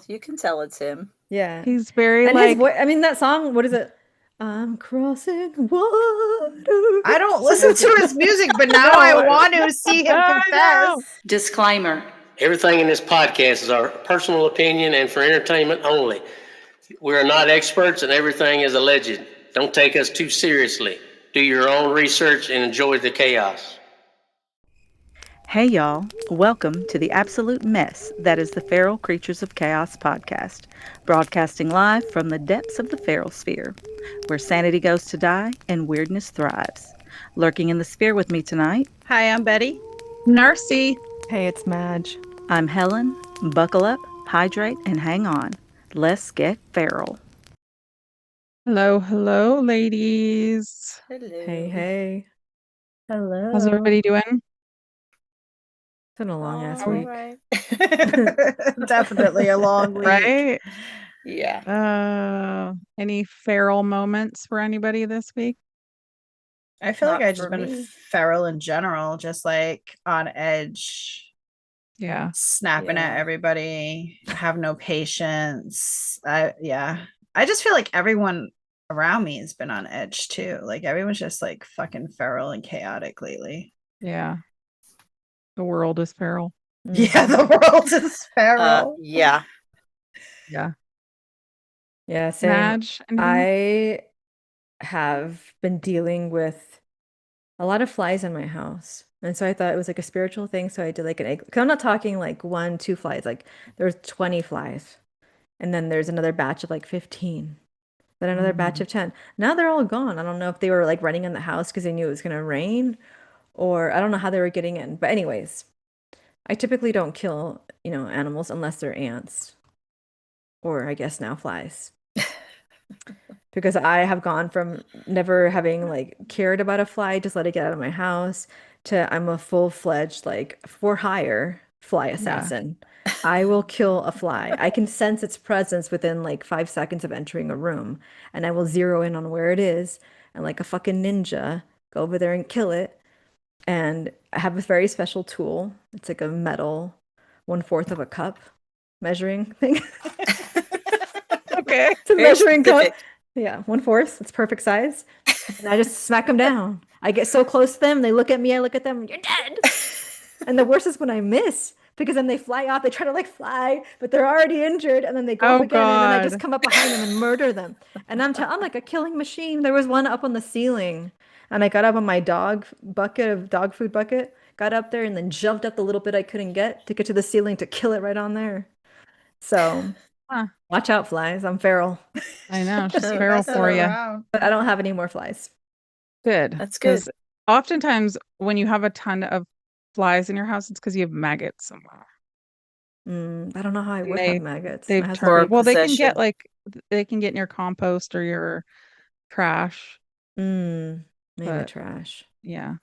You can tell it's him. Yeah. He's very And like his voice, I mean, that song, what is it? I'm crossing water. I don't listen to his music, but now I want to see him I confess. know. Disclaimer. Everything in this podcast is our personal opinion and for entertainment only. We are not experts and everything is alleged. Don't take us too seriously. Do your own research and enjoy the chaos. Hey y'all, welcome to the absolute mess that is the Feral Creatures of Chaos podcast, broadcasting live from the depths of the feral sphere, where sanity goes to die and weirdness thrives. Lurking in the sphere with me tonight, Hi, I'm Betty. Narci. Hey, it's Madge. I'm Helen. Buckle up, hydrate, and hang on. Let's get feral. Hello, ladies. Hello. Hey. Hello. How's everybody doing? It's been a long ass All week. right. Definitely a long week. Right? Yeah. Any feral moments for anybody this week? I feel like Not I've just for been me. feral in general, just like on edge, Yeah. snapping Yeah. at everybody, have no patience. I just feel like everyone around me has been on edge too. Like everyone's just like fucking feral and chaotic lately. Yeah. The world is feral. Yeah, the world is feral. Yeah. Yeah. Yeah, same. Madge, anything? I have been dealing with a lot of flies in my house. And so I thought it was like a spiritual thing. So I did like an egg. Because I'm not talking like 1, 2 flies. Like there's 20 flies. And then there's another batch of like 15. Then another batch of 10. Now they're all gone. I don't know if they were like running in the house because they knew it was going to rain. Or I don't know how they were getting in. But anyways, I typically don't kill, animals unless they're ants. Or I guess now flies. Because I have gone from never having like cared about a fly, just let it get out of my house, to I'm a full-fledged like for hire fly assassin. I will kill a fly. I can sense its presence within like 5 seconds of entering a room, and I will zero in on where it is and like a fucking ninja go over there and kill it. And I have a very special tool. It's like a metal 1/4 of a cup measuring thing. Okay. It's a Very measuring cup. specific. Yeah, 1/4. It's perfect size. And I just smack them down. I get so close to them. They look at me. I look at them. You're dead. And the worst is when I miss, because then they fly off. They try to like fly, but they're already injured. And then they go Oh, up again. And then I just God. come up behind them and murder them. And I'm like a killing machine. There was one up on the ceiling. And I got up on my dog food bucket, got up there and then jumped up the little bit I couldn't get to get to the ceiling to kill it right on there. So Huh. watch out, flies. I'm feral. I know. She's Messing feral for you. around. But I don't have any more flies. Good. That's good. 'Cause oftentimes when you have a ton of flies in your house, it's because you have maggots somewhere. I don't know how I would have maggots. They've My husband turned, well, they can possession. get they can get in your compost or your trash. maybe But- trash. Yeah.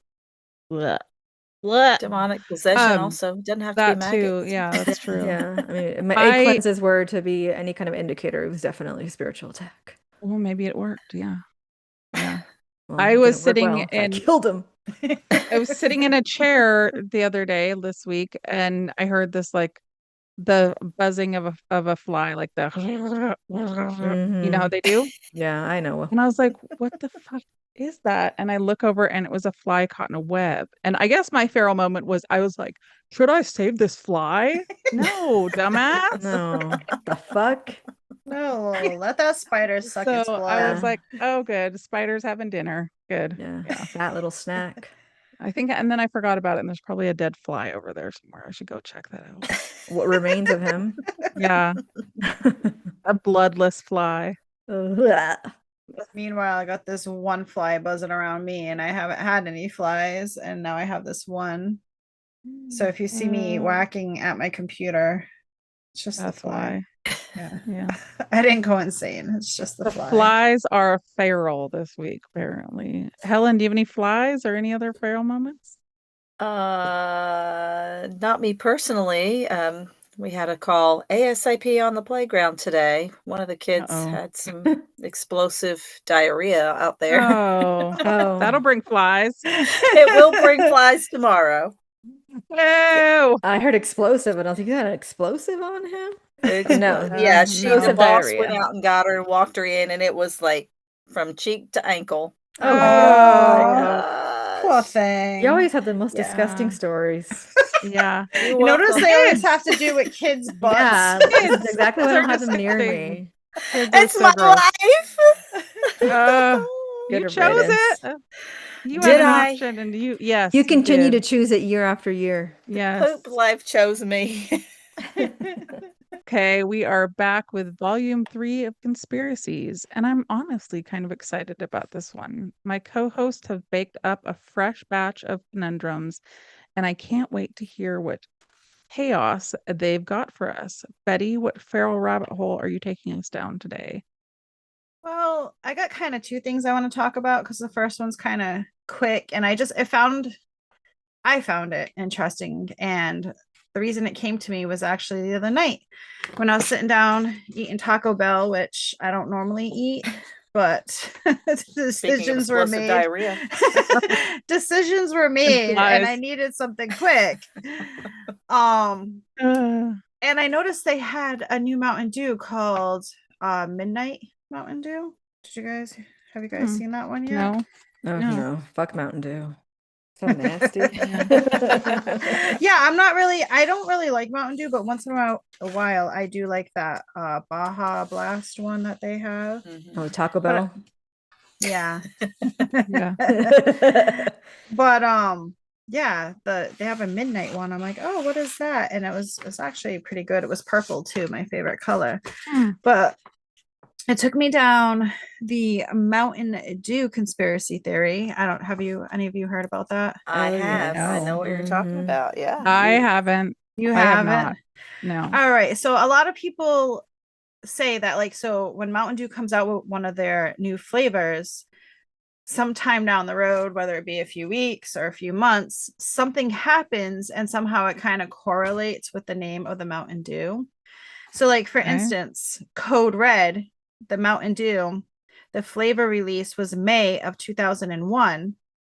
Demonic possession Um, also doesn't have to be That too. maggots. Yeah, that's true. Yeah, I mean, my I- egg cleanses were to be any kind of indicator. It was definitely a spiritual attack. Well, maybe it worked. Yeah. Yeah. Well, I it was didn't work sitting well if I in- killed him. I was sitting in a chair the other day this week and I heard this the buzzing of a fly, like the you know how they do? Yeah, I know. And I was like, what the fuck is that? And I look over and it was a fly caught in a web. And I guess my feral moment was I was like, should I save this fly? No, dumbass. No, the fuck? No, let that spider suck its So blood. I was like, oh, good. Spider's having dinner. Good. Yeah, fat little snack. I think, and then I forgot about it. And there's probably a dead fly over there somewhere. I should go check that out. What remains of him? Yeah, a bloodless fly. Ugh. Meanwhile, I got this one fly buzzing around me, and I haven't had any flies, and now I have this one. So if you see me whacking at my computer, it's just the That's fly. why. Yeah. Yeah. I didn't go insane. It's just the The fly. flies are feral this week, apparently. Helen, do you have any flies or any other feral moments? Not me personally. We had a call ASAP on the playground today. One of the kids Uh-oh. had some explosive diarrhea out there. Oh, Oh, that'll bring flies. It will bring flies tomorrow. No. I heard explosive, and I was like, you got an explosive on him? No. Yeah, she no. the Explosive boss went diarrhea. out and got her and walked her in, and it was like from cheek to ankle. Oh my Aw. God. Poor thing. You always have the most Yeah. disgusting stories. Yeah. You're You notice welcome. they always Kids. have to do with kids' butts. Yeah, this is Kids exactly why I are don't have them near disgusting. me. Kids are It's so my gross. life. You Good chose riddance. it. You Did had an I? option, and yes, You continue to did. choose it year after year. Yes. Poop life chose me. Okay, we are back with volume 3 of Conspiracies, and I'm honestly kind of excited about this one. My co-hosts have baked up a fresh batch of conundrums, and I can't wait to hear what chaos they've got for us. Betty, what feral rabbit hole are you taking us down today? Well, I got kind of two things I want to talk about because the first one's kind of quick, and I found it interesting, and the reason it came to me was actually the other night when I was sitting down eating Taco Bell, which I don't normally eat, but Speaking of decisions were explosive made. diarrhea. Decisions were made, and I Implies. needed something quick. And I noticed they had a new Mountain Dew called Midnight Mountain Dew. Have you guys seen that one yet? No. Oh No. no, fuck Mountain Dew. So nasty. Yeah, I don't really like Mountain Dew, but once in a while I do like that Baja Blast one that they have. Oh, Taco But Bell. yeah. Yeah. But yeah, they have a midnight one. I'm like, oh, what is that? And it's actually pretty good. It was purple too, my favorite color. But it took me down the Mountain Dew conspiracy theory. Any of you heard about that? I Oh, have. I no. know what you're talking Mhm. about. Yeah. I haven't. You I have haven't? not. No. All right. So a lot of people say that, like, so when Mountain Dew comes out with one of their new flavors, sometime down the road, whether it be a few weeks or a few months, something happens and somehow it kind of correlates with the name of the Mountain Dew. So, like, for Okay. instance, Code Red, the Mountain Dew, the flavor release was May of 2001.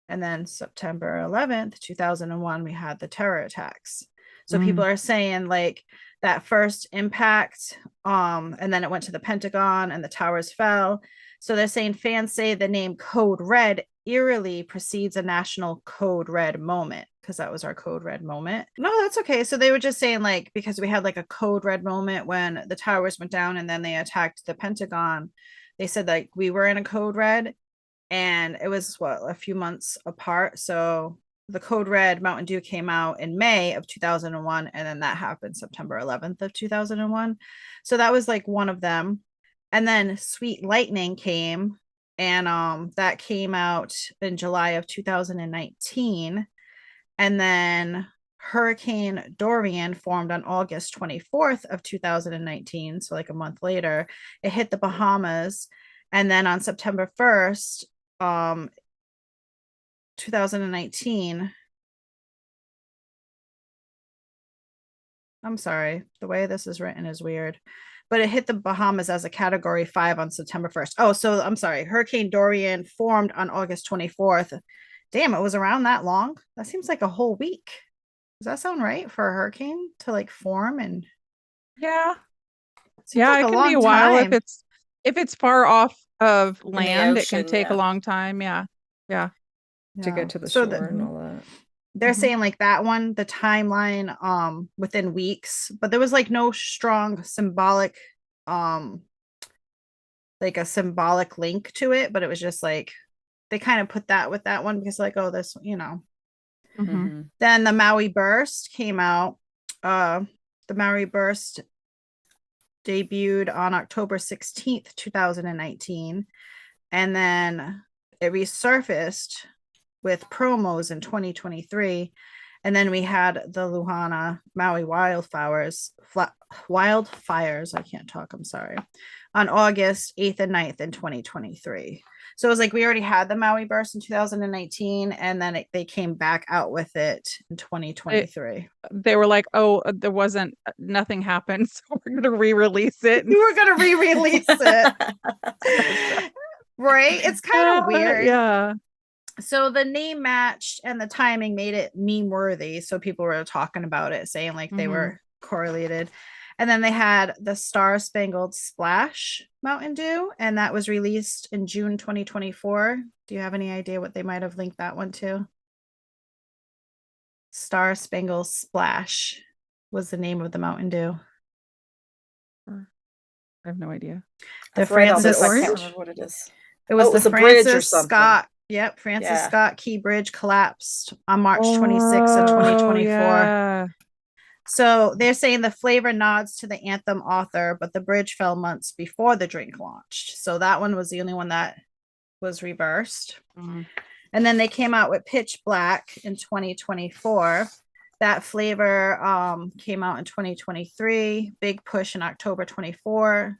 And then September 11th, 2001, we had the terror attacks. So people are saying, like, that first impact, and then it went to the Pentagon and the towers fell. So they're saying fans say the name Code Red eerily precedes a national Code Red moment, because that was our Code Red moment. No, that's okay. So they were just saying, like, because we had like a Code Red moment when the towers went down and then they attacked the Pentagon. They said like we were in a Code Red, and it was a few months apart. So the Code Red Mountain Dew came out in May of 2001, and then that happened September 11th of 2001. So that was like one of them. And then Sweet Lightning came, and that came out in July of 2019. And then Hurricane Dorian formed on August 24th of 2019, so like a month later. It hit the Bahamas, and then on September 1st, 2019. I'm sorry, the way this is written is weird, but it hit the Bahamas as a category 5 on September 1st. Oh, so I'm sorry. Hurricane Dorian formed on August 24th. Damn, it was around that long. That seems like a whole week. Does that sound right for a hurricane to like form? And Yeah. seems Yeah, like it a can be long a while time. if it's far off of the land, it can ocean, take a yeah. long time. Yeah. Yeah. To Yeah. get to the So shore and all that. they're saying like that one, the timeline within weeks, but there was like no strong symbolic like a symbolic link to it, but it was just like they kind of put that with that one because like, oh, this, Then the Maui burst came out. The Maui burst debuted on October 16th, 2019, and then it resurfaced with promos in 2023. And then we had the Luhana Maui wildfires, I can't talk, I'm sorry, on August 8th and 9th in 2023. So it was like we already had the Maui burst in 2019, and then they came back out with it in 2023. They were like, oh, nothing happened, so we're going to re-release it. You were going to re-release it. Right? It's kind of weird. Yeah. So the name matched and the timing made it meme worthy. So people were talking about it, saying like they were correlated. And then they had the Star Spangled Splash Mountain Dew, and that was released in June 2024. Do you have any idea what they might have linked that one to? Star Spangled Splash was the name of the Mountain Dew. I have no idea. The I've read all Francis this, I can't Orange? remember what it is. It was Oh, it was the a bridge or Francis something. Scott. Yep, Francis Yeah. Scott Key Bridge collapsed on March 26th of 2024. Yeah. So they're saying the flavor nods to the anthem author, but the bridge fell months before the drink launched. So that one was the only one that was reversed. Mm. And then they came out with Pitch Black in 2024. That flavor came out in 2023. Big push in October 24.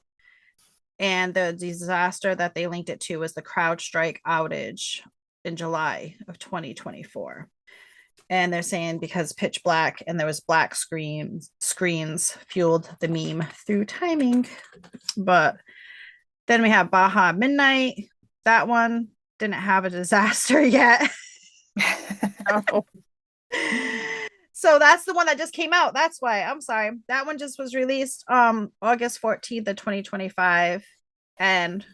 And the disaster that they linked it to was the CrowdStrike outage in July of 2024. And they're saying because Pitch Black and there was black screens fueled the meme through timing. But then we have Baja Midnight. That one didn't have a disaster yet. Oh. So that's the one that just came out. That's why. I'm sorry. That one just was released August 14th of 2025. And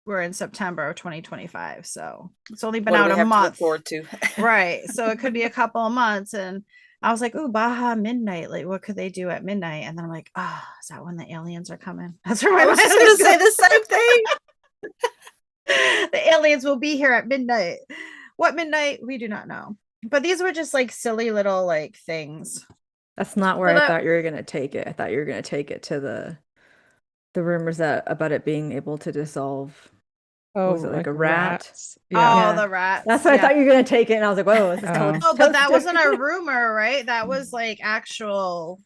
we're in September of 2025. So it's only been What do out we a have to look month. forward to? Right. So it could be a couple of months. And I was like, ooh, Baja Midnight. Like, what could they do at midnight? And then I'm like, oh, is that when the aliens are coming? That's where my I was mind just going was to say the same thing. The aliens will be here at midnight. What midnight? We do not know. But these were just like silly little like things. That's not where So I that- thought you were gonna take it. I thought you were gonna take it to the rumors that about it being able to dissolve. Oh, Was it like a rat? rats. Oh, Yeah. the rats. That's what I yeah. thought you were gonna take it, and I was like, whoa, this is Oh. totally. Oh, but that wasn't a totally- rumor, right? That was like actual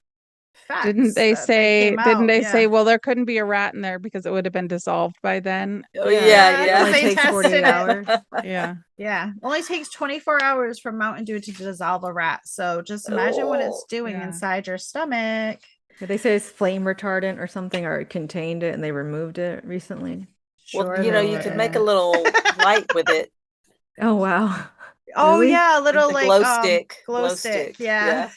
facts. Didn't they that say? came Didn't out. they Yeah. say? Well, there couldn't be a rat in there because it would have been dissolved by then. Oh, Yeah, yeah, it yeah. only They takes tested 48 it. hours. Yeah. Yeah. Only takes 24 hours for Mountain Dew to dissolve a rat. So just imagine what it's Oh, doing yeah. inside your stomach. Did they say it's flame retardant or something, or it contained it and they removed it recently? Well, Sure you know, they you could make a did. little light with it. Oh wow. Oh Really? yeah, a little The like glow stick. glow stick. Yeah.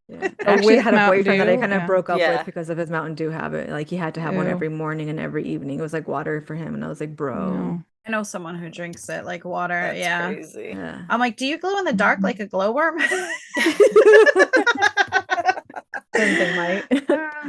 Yeah. I Oh, actually with had a Mountain boyfriend that I Dew? kind of Yeah. broke up Yeah. with because of his Mountain Dew habit. Like he had to have one Ew. every morning and every evening. It was like water for him, and I was like, bro. No. I know someone who drinks it like water. That's yeah. crazy. Yeah. I'm like, do you glow in the dark like a glowworm? Think they might.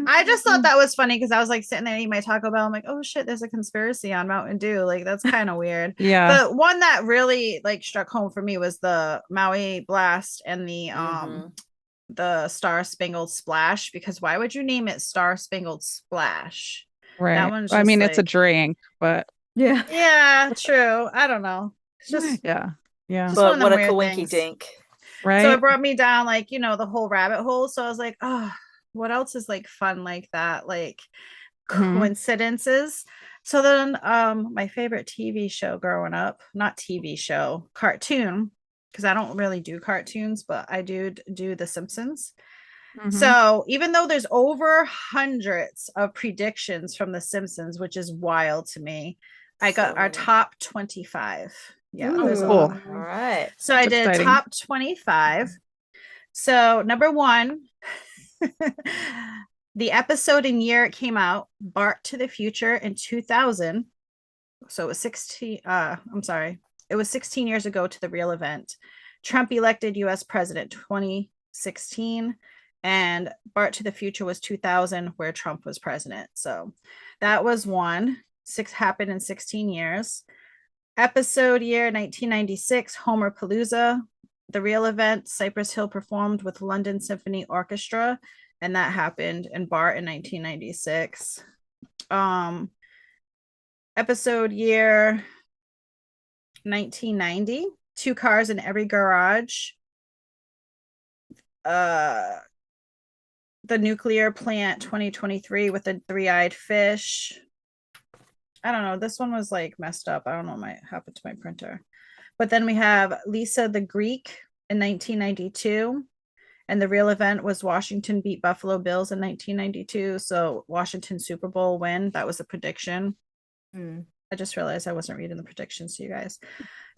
I just thought that was funny because I was like sitting there eating my Taco Bell. I'm like, oh shit, there's a conspiracy on Mountain Dew. Like that's kind of weird. Yeah. The one that really like struck home for me was the Maui Blast and the Star Spangled Splash, because why would you name it Star Spangled Splash? Right. one's I mean, just it's a like- drink, but Yeah. Yeah, true. I don't know. It's just yeah. Yeah. Just one But of what a them weird coinky things. dink. Right. So it brought me down like, the whole rabbit hole. So I was like, oh, what else is like fun like that? Like Mhm. coincidences. So then my favorite TV show growing up, not TV show, cartoon, because I don't really do cartoons, but I do The Simpsons. Mhm. So even though there's over hundreds of predictions from The Simpsons, which is wild to me, I got So our many. top 25. Yeah, Ooh, there's a cool. lot. All right. So I That's did exciting. top 25. So number 1, the episode and year it came out, Bart to the Future in 2000. So it was 16. It was 16 years ago to the real event. Trump elected U.S. president 2016, and Bart to the Future was 2000, where Trump was president. So that was one. Happened in 16 years. Episode year 1996, Homer Palooza. The real event, Cypress Hill performed with London Symphony Orchestra, and that happened in Bart in 1996. Episode year 1990, 2 cars in every garage. The nuclear plant 2023 with the 3-eyed fish. I don't know. This one was like messed up. I don't know what might happen to my printer. But then we have Lisa the Greek in 1992. And the real event was Washington beat Buffalo Bills in 1992. So Washington Super Bowl win. That was a prediction. I just realized I wasn't reading the predictions to you guys.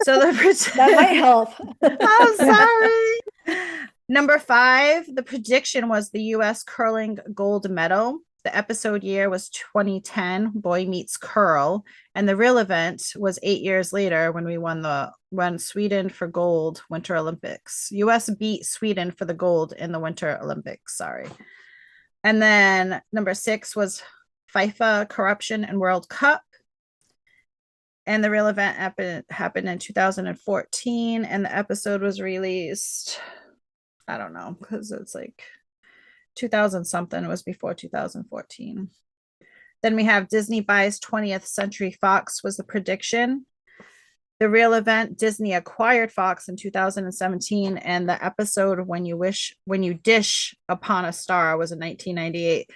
So That might help. I'm sorry. Number 5, the prediction was the U.S. curling gold medal. The episode year was 2010, Boy Meets Curl, and the real event was 8 years later when we won Sweden for gold Winter Olympics. U.S. beat Sweden for the gold in the Winter Olympics. Sorry. And then number 6 was FIFA corruption and World Cup. And the real event happened in 2014, and the episode was released, I don't know, because it's like 2000 something. It was before 2014. Then we have Disney buys 20th Century Fox was the prediction. The real event, Disney acquired Fox in 2017, and the episode when you dish upon a star was in 1998.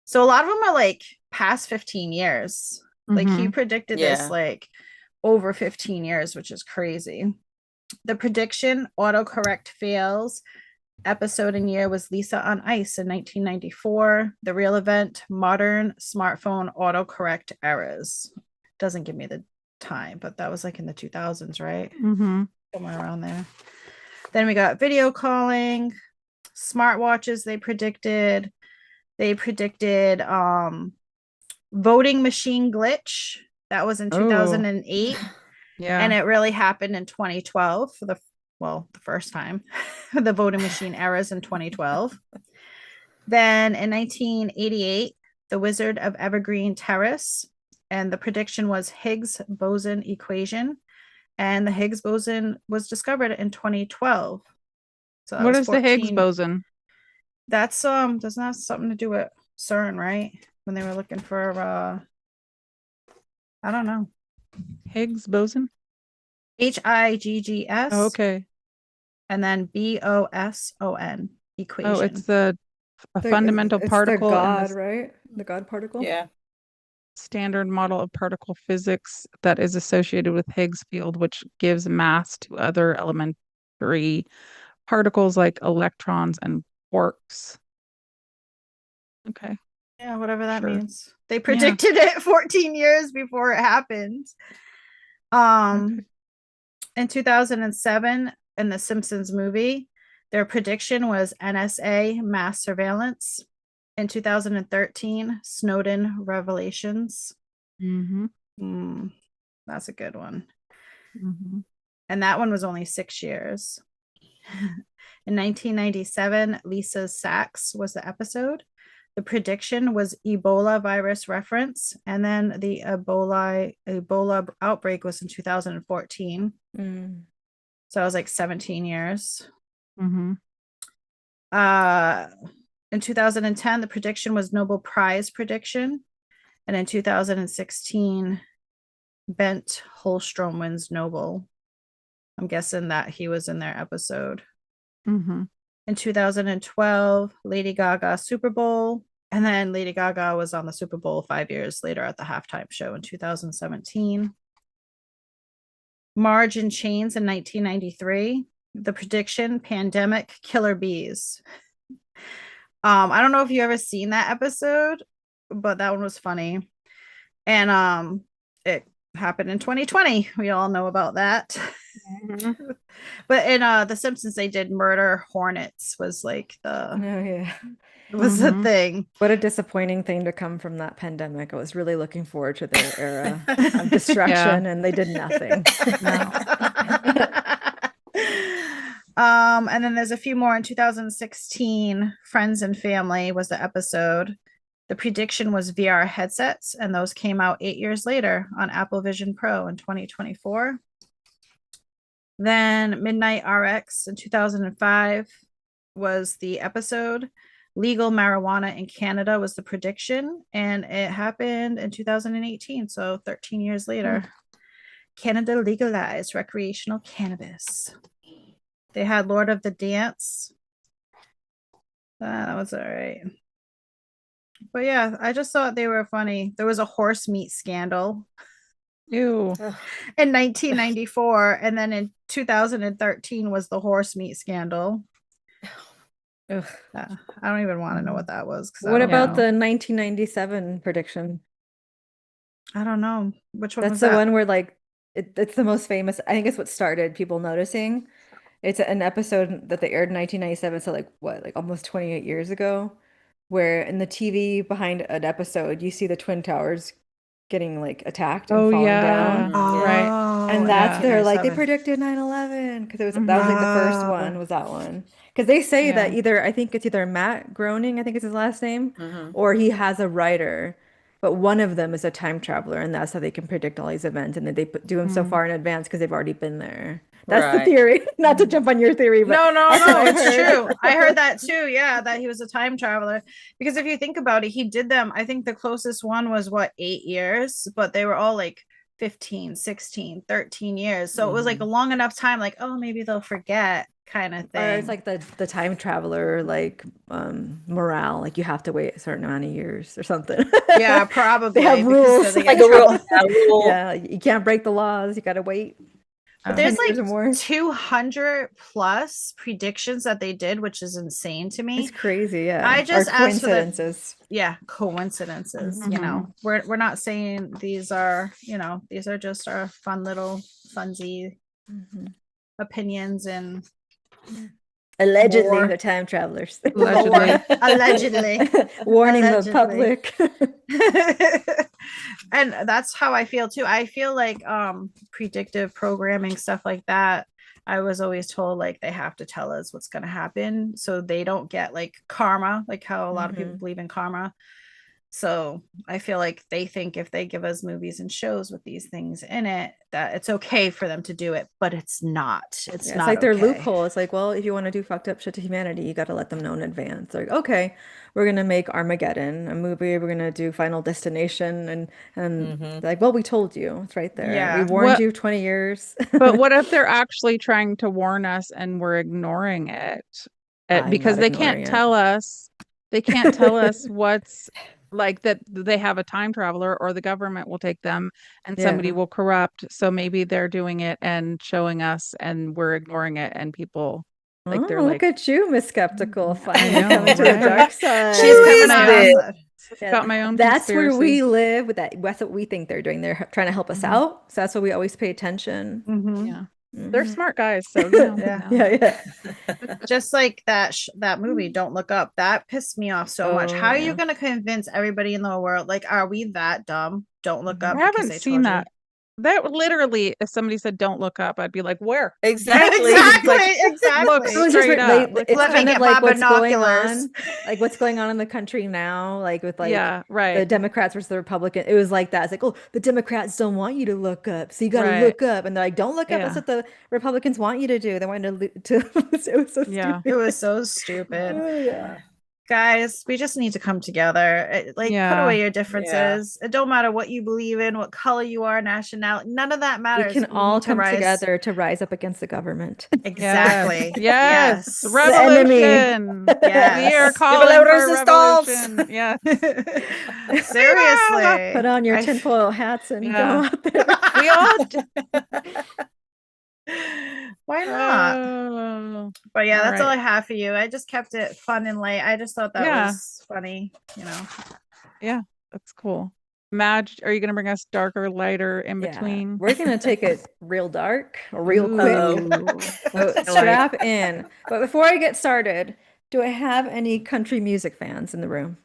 So a lot of them are like past 15 years. Like he predicted this like over 15 years, which is crazy. The prediction, autocorrect fails. Episode and year was Lisa on Ice in 1994. The real event, modern smartphone autocorrect errors. Doesn't give me the time, but that was like in the 2000s, right? Somewhere around there. Then we got video calling, smartwatches. They predicted voting machine glitch. That was in 2008. Yeah. And it really happened in 2012 for the first time. The voting machine errors in 2012. Then in 1988, the Wizard of Evergreen Terrace, and the prediction was Higgs boson equation, and the Higgs boson was discovered in 2012. So what is the Higgs boson? That's doesn't have something to do with CERN, right? When they were looking for I don't know. Higgs boson? HIGGS. Oh, okay. And then BOSON equation. Oh, it's a fundamental particle. The God, right? The God particle? Yeah. Standard model of particle physics that is associated with Higgs field, which gives mass to other elementary particles like electrons and quarks. Okay. Yeah, whatever that Sure. means. They predicted it 14 years before it happened. Okay. In 2007, in the Simpsons movie, their prediction was NSA mass surveillance. In 2013, Snowden revelations. That's a good one. And that one was only 6 years. In 1997, Lisa's Sax was the episode. The prediction was Ebola virus reference, and then the Ebola outbreak was in 2014. So it was like 17 years. In 2010, the prediction was Nobel Prize prediction, and in 2016, Bent Holstrom wins Nobel. I'm guessing that he was in their episode. In 2012, Lady Gaga Super Bowl, and then Lady Gaga was on the Super Bowl 5 years later at the halftime show in 2017. Marge in Chains in 1993. The prediction, pandemic, killer bees. I don't know if you ever seen that episode, but that one was funny. And it happened in 2020. We all know about that. But in The Simpsons, they did murder hornets was like the thing. What a disappointing thing to come from that pandemic. I was really looking forward to their era of destruction, and they did nothing. And then there's a few more in 2016. Friends and Family was the episode. The prediction was VR headsets, and those came out 8 years later on Apple Vision Pro in 2024. Then Midnight RX in 2005 was the episode. Legal marijuana in Canada was the prediction, and it happened in 2018, so 13 years later. Canada legalized recreational cannabis. They had Lord of the Dance. That was all right. But yeah, I just thought they were funny. There was a horse meat scandal. Ew. In 1994, and then in 2013 was the horse meat scandal. I don't even want to know what that was. What about the 1997 prediction? I don't know. Which one That's was the that? one where like it's the most famous. I think it's what started people noticing. It's an episode that they aired in 1997, so like what, like almost 28 years ago, where in the TV behind an episode, you see the Twin Towers getting like attacked and Oh falling yeah. down. Right. And Oh, that's Yeah. they're like they 1997. predicted 9/11 because that Mhm. was like the first Oh. one was that one. Because they say that Yeah. either I think it's either Matt Groening, I think is his last name, Mhm. or he has a writer, but one of them is a time traveler, and that's how they can predict all these events, and then do them so Mm. far in advance because they've already been there. That's the Right. theory. Not to jump on your theory, but No, no, that's what no, I've it's heard. true. I heard that too. Yeah, that he was a time traveler. Because if you think about it, he did them. I think the closest one was what, 8 years, but they were all like 15, 16, 13 years. So it was like a long enough time, like, oh, maybe they'll forget kind of Or it's thing. like the time traveler like morale, like you have to wait a certain amount of years or something. Yeah, probably. They have because rules. they Like get a rule. trouble. A rule. Yeah, you can't break the laws. You gotta wait But 10 there's years or more. like 200 plus predictions that they did, which is insane to me. It's crazy, yeah. I just Or asked for the coincidences. yeah, coincidences. You Mhm. know, we're not saying these are, you know, these are just our fun little funsy Mhm. opinions and Allegedly, More. the time travelers. Allegedly. allegedly. Warning Allegedly. the public. And that's how I feel too. I feel like predictive programming, stuff like that, I was always told like they have to tell us what's going to happen so they don't get like karma, like how a lot of people Mhm. believe in karma. So I feel like they think if they give us movies and shows with these things in it, that it's okay for them to do it, but it's not. It's Yeah, not it's like their okay. loophole. It's like, well, if you want to do fucked up shit to humanity, you got to let them know in advance. Like, okay, we're gonna make Armageddon a movie. We're gonna do Final Destination, and Mhm. like, well, we told you. It's right there. We Yeah. warned What- you 20 years. But what if they're actually trying to warn us and we're ignoring it? I'm Because not they ignoring can't it. tell us. They can't tell us what's like that they have a time traveler or the government will take them and somebody Yeah. will corrupt. So maybe they're doing it and showing us and we're ignoring it and people like Oh, they're look like at you, Miss Skeptical, finally know, coming to the right? dark side. She's Who coming is on this? our side. Yeah, got my own that's where we conspiracy. live with that. That's what we think they're doing. They're trying to help us Mhm. out. So that's why we always pay attention. Mhm. Yeah. They're Mhm. smart guys, so you know. Yeah. Yeah. Just like that movie Don't Look Up, that pissed me off so much. Oh, How are you yeah. going to convince everybody in the world, like, are we that dumb? Don't look Mhm. up I because haven't they seen told that. That literally, if somebody said "Don't look up," I'd be like, "Where?" Exactly. Exactly, Like, exactly. Look It was just straight up. Like, it's Let me kind of get like my what's going binoculars. on, like what's going on in the country now, like with like yeah, the right, Democrats versus the Republicans. It was like that. It's like, oh, the Democrats don't want you to look up, so you got to right, look up, and they're like, don't look up. That's yeah, what the Republicans want you to do. They want you to. It was so yeah, It stupid. was so stupid. Oh, yeah. Guys, we just need to come together. Like, put yeah. away your differences. It don't matter what you believe in, what color you are, nationality. None of that We matters. can all need to come rise. together to rise up against the government. Exactly. Yes. Yes. The enemy. Revolution. We are Yes. calling Viva la for resistance. revolution. Yes. Seriously. Put on your I- tinfoil hats and go Yeah. out there. We all Why not? Oh, But yeah, all that's all right. I have for you. I just kept it fun and light. I just thought that Yeah. was funny, you know. Yeah, that's cool. Madge, are you going to bring us darker, lighter, in Yeah, between? we're gonna take it real dark, real Ooh, quick. So I like- strap in. But before I get started, do I have any country music fans in the room?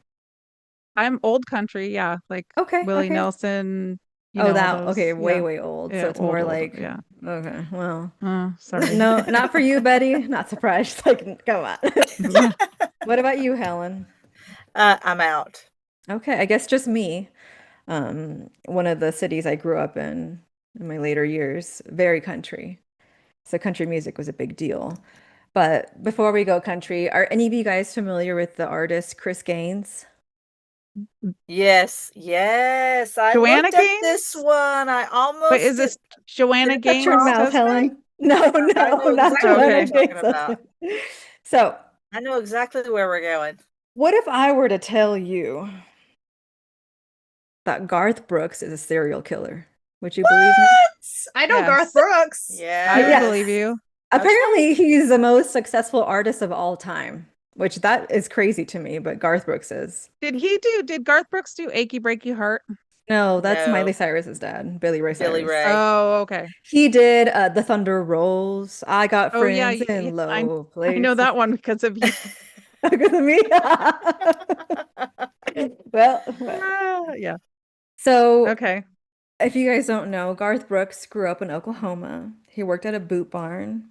I'm old country, yeah, like Okay, Willie okay. Nelson. You Oh, know, all that those, okay, way, yeah. way old. So Yeah, it's more old, like yeah. okay, well, Sorry. no, not for you, Betty. Not surprised. Like, come on. Yeah. What about you, Helen? I'm out. Okay, I guess just me. One of the cities I grew up in my later years, very country. So country music was a big deal. But before we go country, are any of you guys familiar with the artist Chris Gaines? Yes, yes. I Joanna looked at this Gaines? one. I almost Wait, is this Joanna Did it Gaines' Shut your mouth, husband? Helen. No, I no, know not exactly what Joanna you're talking Gaines' about. husband. So, I know exactly where we're going. what if I were to tell you that Garth Brooks is a serial killer? Would you believe me? I know Yes. Garth Brooks. Yeah. I would Yes. believe you. Apparently, he's the most successful artist of all time, which that is crazy to me, but Garth Brooks is. Did Garth Brooks do Achy Breaky Heart? No, that's No. Miley Cyrus's dad, Billy Ray Billy Cyrus. Ray. Oh, okay. He did The Thunder Rolls. I got Oh yeah, friends in I low I know places. that one because of you. Because of me. Well, Yeah. so Okay. if you guys don't know, Garth Brooks grew up in Oklahoma. He worked at a boot barn,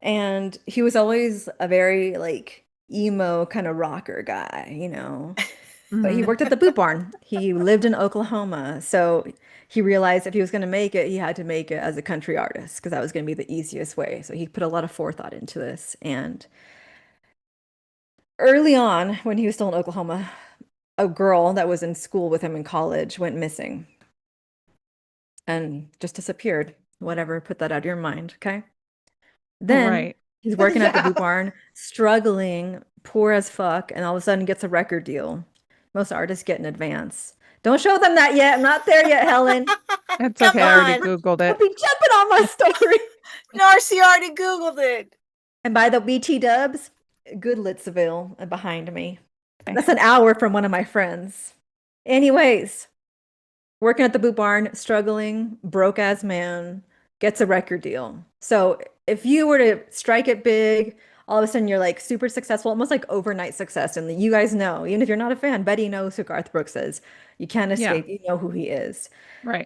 and he was always a very like emo kind of rocker guy, you know. But he Mhm. worked at the boot barn. He lived in Oklahoma, so he realized if he was going to make it, he had to make it as a country artist because that was going to be the easiest way. So he put a lot of forethought into this. And early on, when he was still in Oklahoma, a girl that was in school with him in college went missing and just disappeared. Whatever, put that out of your mind, okay? Then Right. he's working at the Yeah. boot barn, struggling, poor as fuck, and all of a sudden gets a record deal. Most artists get in advance. Don't show them that yet. I'm not there yet, Helen. It's Come okay. I already on. Googled Don't it. be jumping on my story. Narci already Googled it. And by the BT dubs, Goodlettsville behind me. That's an hour from one of my friends. Anyways, working at the boot barn, struggling, broke ass man, gets a record deal. So if you were to strike it big, all of a sudden you're like super successful, almost like overnight success. And you guys know, even if you're not a fan, Betty knows who Garth Brooks is. You can't Yeah. escape. You know who he is. Right.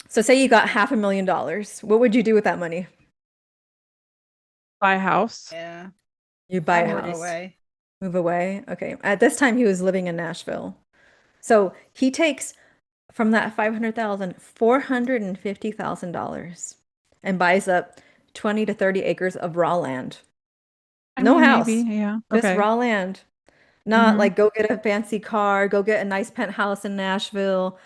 So say you got $500,000. What would you do with that money? Buy a house. Yeah. You buy a I move house. away. Move away. Okay. At this time, he was living in Nashville. So he takes from that 500,000, $450,000 and buys up 20 to 30 acres of raw land. I No mean, house, maybe. Yeah. just Okay. raw land. Not Mhm. like go get a fancy car, go get a nice penthouse in Nashville,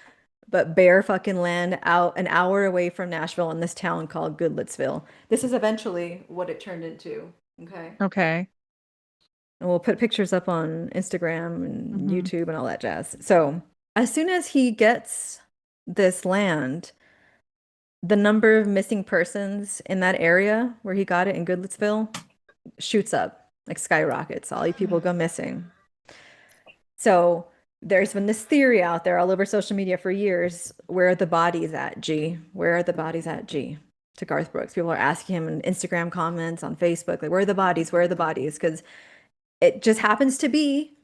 but bare fucking land out an hour away from Nashville in this town called Goodlettsville. This is eventually what it turned into. Okay. Okay. And we'll put pictures up on Instagram and Mhm. YouTube and all that jazz. So as soon as he gets this land, the number of missing persons in that area where he got it in Goodlettsville shoots up, like skyrockets. All you people go missing. So there's been this theory out there all over social media for years. Where are the bodies at, G? Where are the bodies at, G? To Garth Brooks. People are asking him in Instagram comments on Facebook, like, where are the bodies? Where are the bodies? Because it just happens to be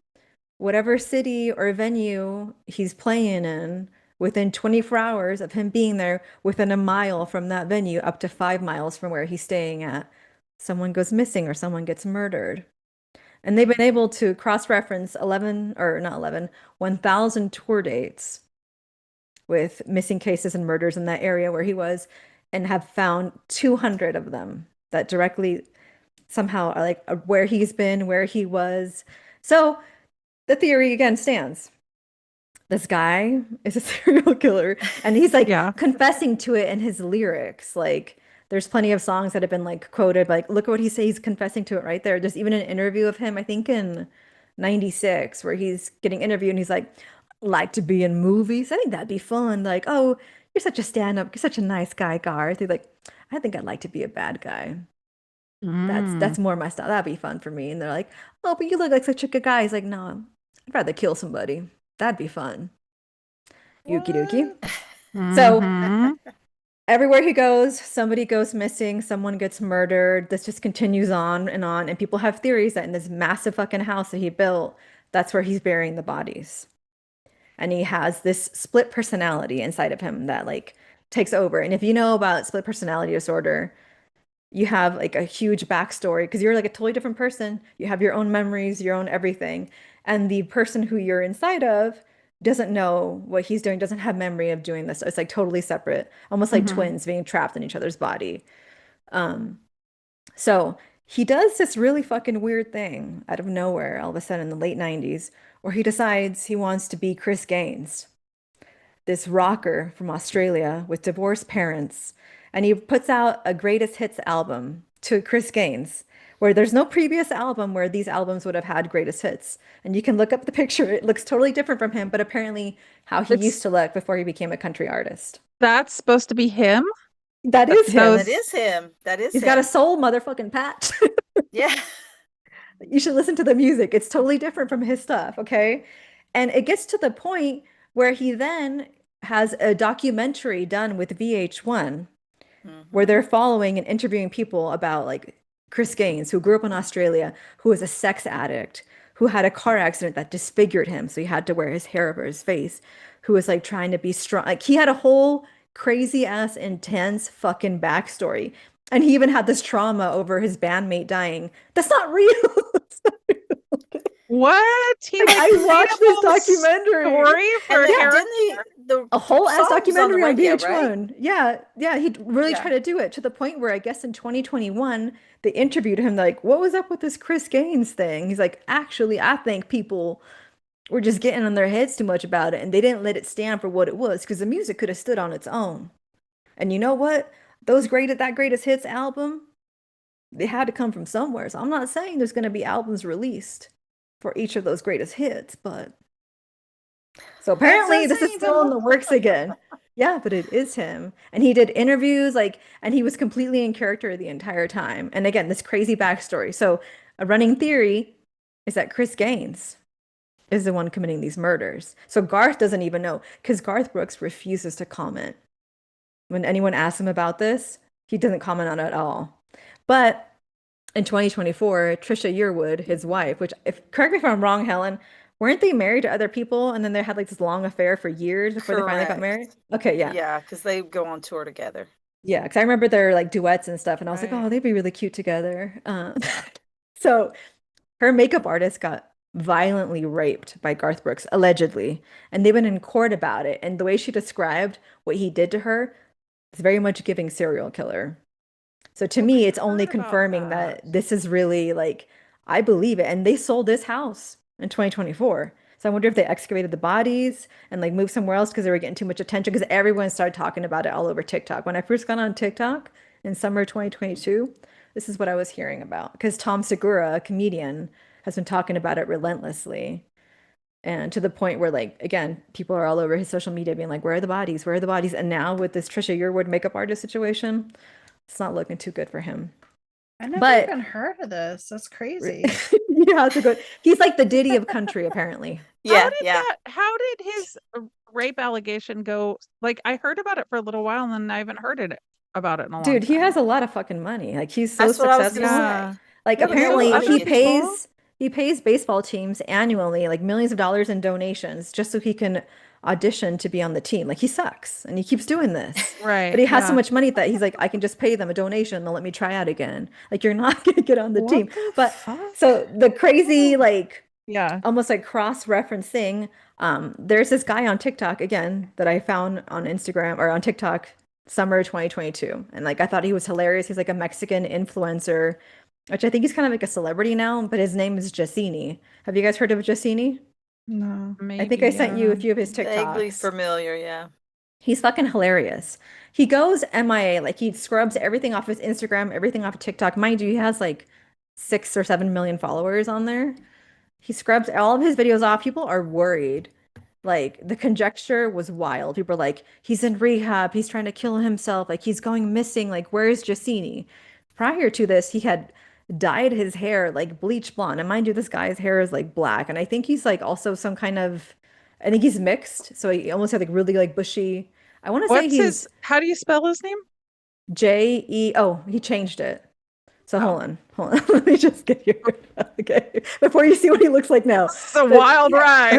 whatever city or venue he's playing in within 24 hours of him being there, within a mile from that venue, up to 5 miles from where he's staying at, someone goes missing or someone gets murdered. And they've been able to cross-reference 11 or not 11, 1,000 tour dates with missing cases and murders in that area where he was, and have found 200 of them that directly somehow are like where he's been, where he was. So the theory again stands. This guy is a serial killer, and he's like Yeah. confessing to it in his lyrics. Like there's plenty of songs that have been like quoted, like look at what he says, he's confessing to it right there. There's even an interview of him, I think in 96, where he's getting interviewed and he's like, like to be in movies. I think that'd be fun. Like, oh, you're such a stand-up, you're such a nice guy, Garth. He's like, I think I'd like to be a bad guy. That's Mm. more my style. That'd be fun for me. And they're like, oh, but you look like such a good guy. He's like, no, I'd rather kill somebody. That'd be fun. Yuki dookie. So Mhm. everywhere he goes, somebody goes missing, someone gets murdered. This just continues on. And people have theories that in this massive fucking house that he built, that's where he's burying the bodies. And he has this split personality inside of him that like takes over. And if you know about split personality disorder, you have like a huge backstory because you're like a totally different person. You have your own memories, your own everything. And the person who you're inside of doesn't know what he's doing, doesn't have memory of doing this. So it's like totally separate, almost like Mhm. twins being trapped in each other's body. Um, so he does this really fucking weird thing out of nowhere, all of a sudden in the late 90s, where he decides he wants to be Chris Gaines, this rocker from Australia with divorced parents, and he puts out a greatest hits album to Chris Gaines, where there's no previous album where these albums would have had greatest hits. And you can look up the picture. It looks totally different from him, but apparently how he used It's to look before he became a country artist. that's supposed to be him. That is him. Those- That is him. That is He's him. got a soul motherfucking patch. Yeah. You should listen to the music. It's totally different from his stuff, okay? And it gets to the point where he then has a documentary done with VH1 where Mhm. they're following and interviewing people about like Chris Gaines, who grew up in Australia, who was a sex addict, who had a car accident that disfigured him, so he had to wear his hair over his face, who was like trying to be strong. Like he had a whole crazy ass intense fucking backstory. And he even had this trauma over his bandmate dying. That's not real. It's not real. What? He Like, like I made watched up this all this documentary. story for And a then Yeah. character. didn't he the A whole ass song was on the documentary on radio, right? VH1. Yeah, yeah, he really Yeah. tried to do it to the point where I guess in 2021 they interviewed him like, "What was up with this Chris Gaines thing?" He's like, "Actually, I think people were just getting on their heads too much about it and they didn't let it stand for what it was because the music could have stood on its own. And you know what? That greatest hits album, they had to come from somewhere. So I'm not saying there's going to be albums released for each of those greatest hits, but so apparently this is still in the works again. Yeah, but it is him. And he did interviews like and he was completely in character the entire time. And again, this crazy backstory. So a running theory is that Chris Gaines is the one committing these murders. So Garth doesn't even know because Garth Brooks refuses to comment. When anyone asks him about this, he doesn't comment on it at all. But in 2024, Trisha Yearwood, his wife, which if correct me if I'm wrong, Helen, weren't they married to other people and then they had like this long affair for years before they finally got married? Correct. Okay, yeah. Yeah, because they go on tour together. Yeah, because I remember their like duets and stuff, and I was like, Right. oh, they'd be really cute together. So her makeup artist got violently raped by Garth Brooks, allegedly, and they went in court about it. And the way she described what he did to her is very much giving serial killer. So to Oh, me, I it's only heard about confirming that that. this is really like, I believe it. And they sold this house in 2024. So I wonder if they excavated the bodies and like moved somewhere else because they were getting too much attention because everyone started talking about it all over TikTok. When I first got on TikTok in summer 2022, this is what I was hearing about because Tom Segura, a comedian, has been talking about it relentlessly. And to the point where, like, again, people are all over his social media being like, where are the bodies? Where are the bodies? And now with this Trisha Yearwood makeup artist situation, it's not looking too good for him. I never But even heard of this. That's crazy. yeah, it's a good. He's like the Diddy of country, apparently. Yeah, yeah. How did his rape allegation go? Like I heard about it for a little while and then I haven't heard about it in a long Dude, he time. has a lot of fucking money. Like he's so That's what I was gonna successful. Yeah. say. Like He was so apparently other he money people? pays baseball teams annually like millions of dollars in donations just so he can audition to be on the team. Like he sucks and he keeps doing this. Right. But he has so Yeah. much money that he's like, I can just pay them a donation and they'll let me try out again. Like you're not gonna get on the What team. the But fuck? so the crazy like Yeah. almost like cross-reference thing. There's this guy on TikTok again that I found on Instagram or on TikTok summer 2022. And like I thought he was hilarious. He's like a Mexican influencer, which I think he's kind of like a celebrity now, but his name is Jacini. Have you guys heard of Jacini? No. I think I Maybe. I sent don't you a know. few of his Vaguely TikToks. familiar, yeah. He's fucking hilarious. He goes MIA, like he scrubs everything off his Instagram, everything off of TikTok. Mind you, he has like 6 or 7 million followers on there. He scrubs all of his videos off. People are worried. Like the conjecture was wild. People are like, he's in rehab, he's trying to kill himself, like he's going missing, like where's Jacini? Prior to this, he had dyed his hair like bleach blonde. And mind you, this guy's hair is like black. And I think he's like also some kind of, I think he's mixed. So he almost had like really like bushy. I want to say What's his he's how do you spell his name? J-E. Oh, he changed it. So Oh. hold on. Let me just get you okay before you see what he looks like now. It's a wild ride.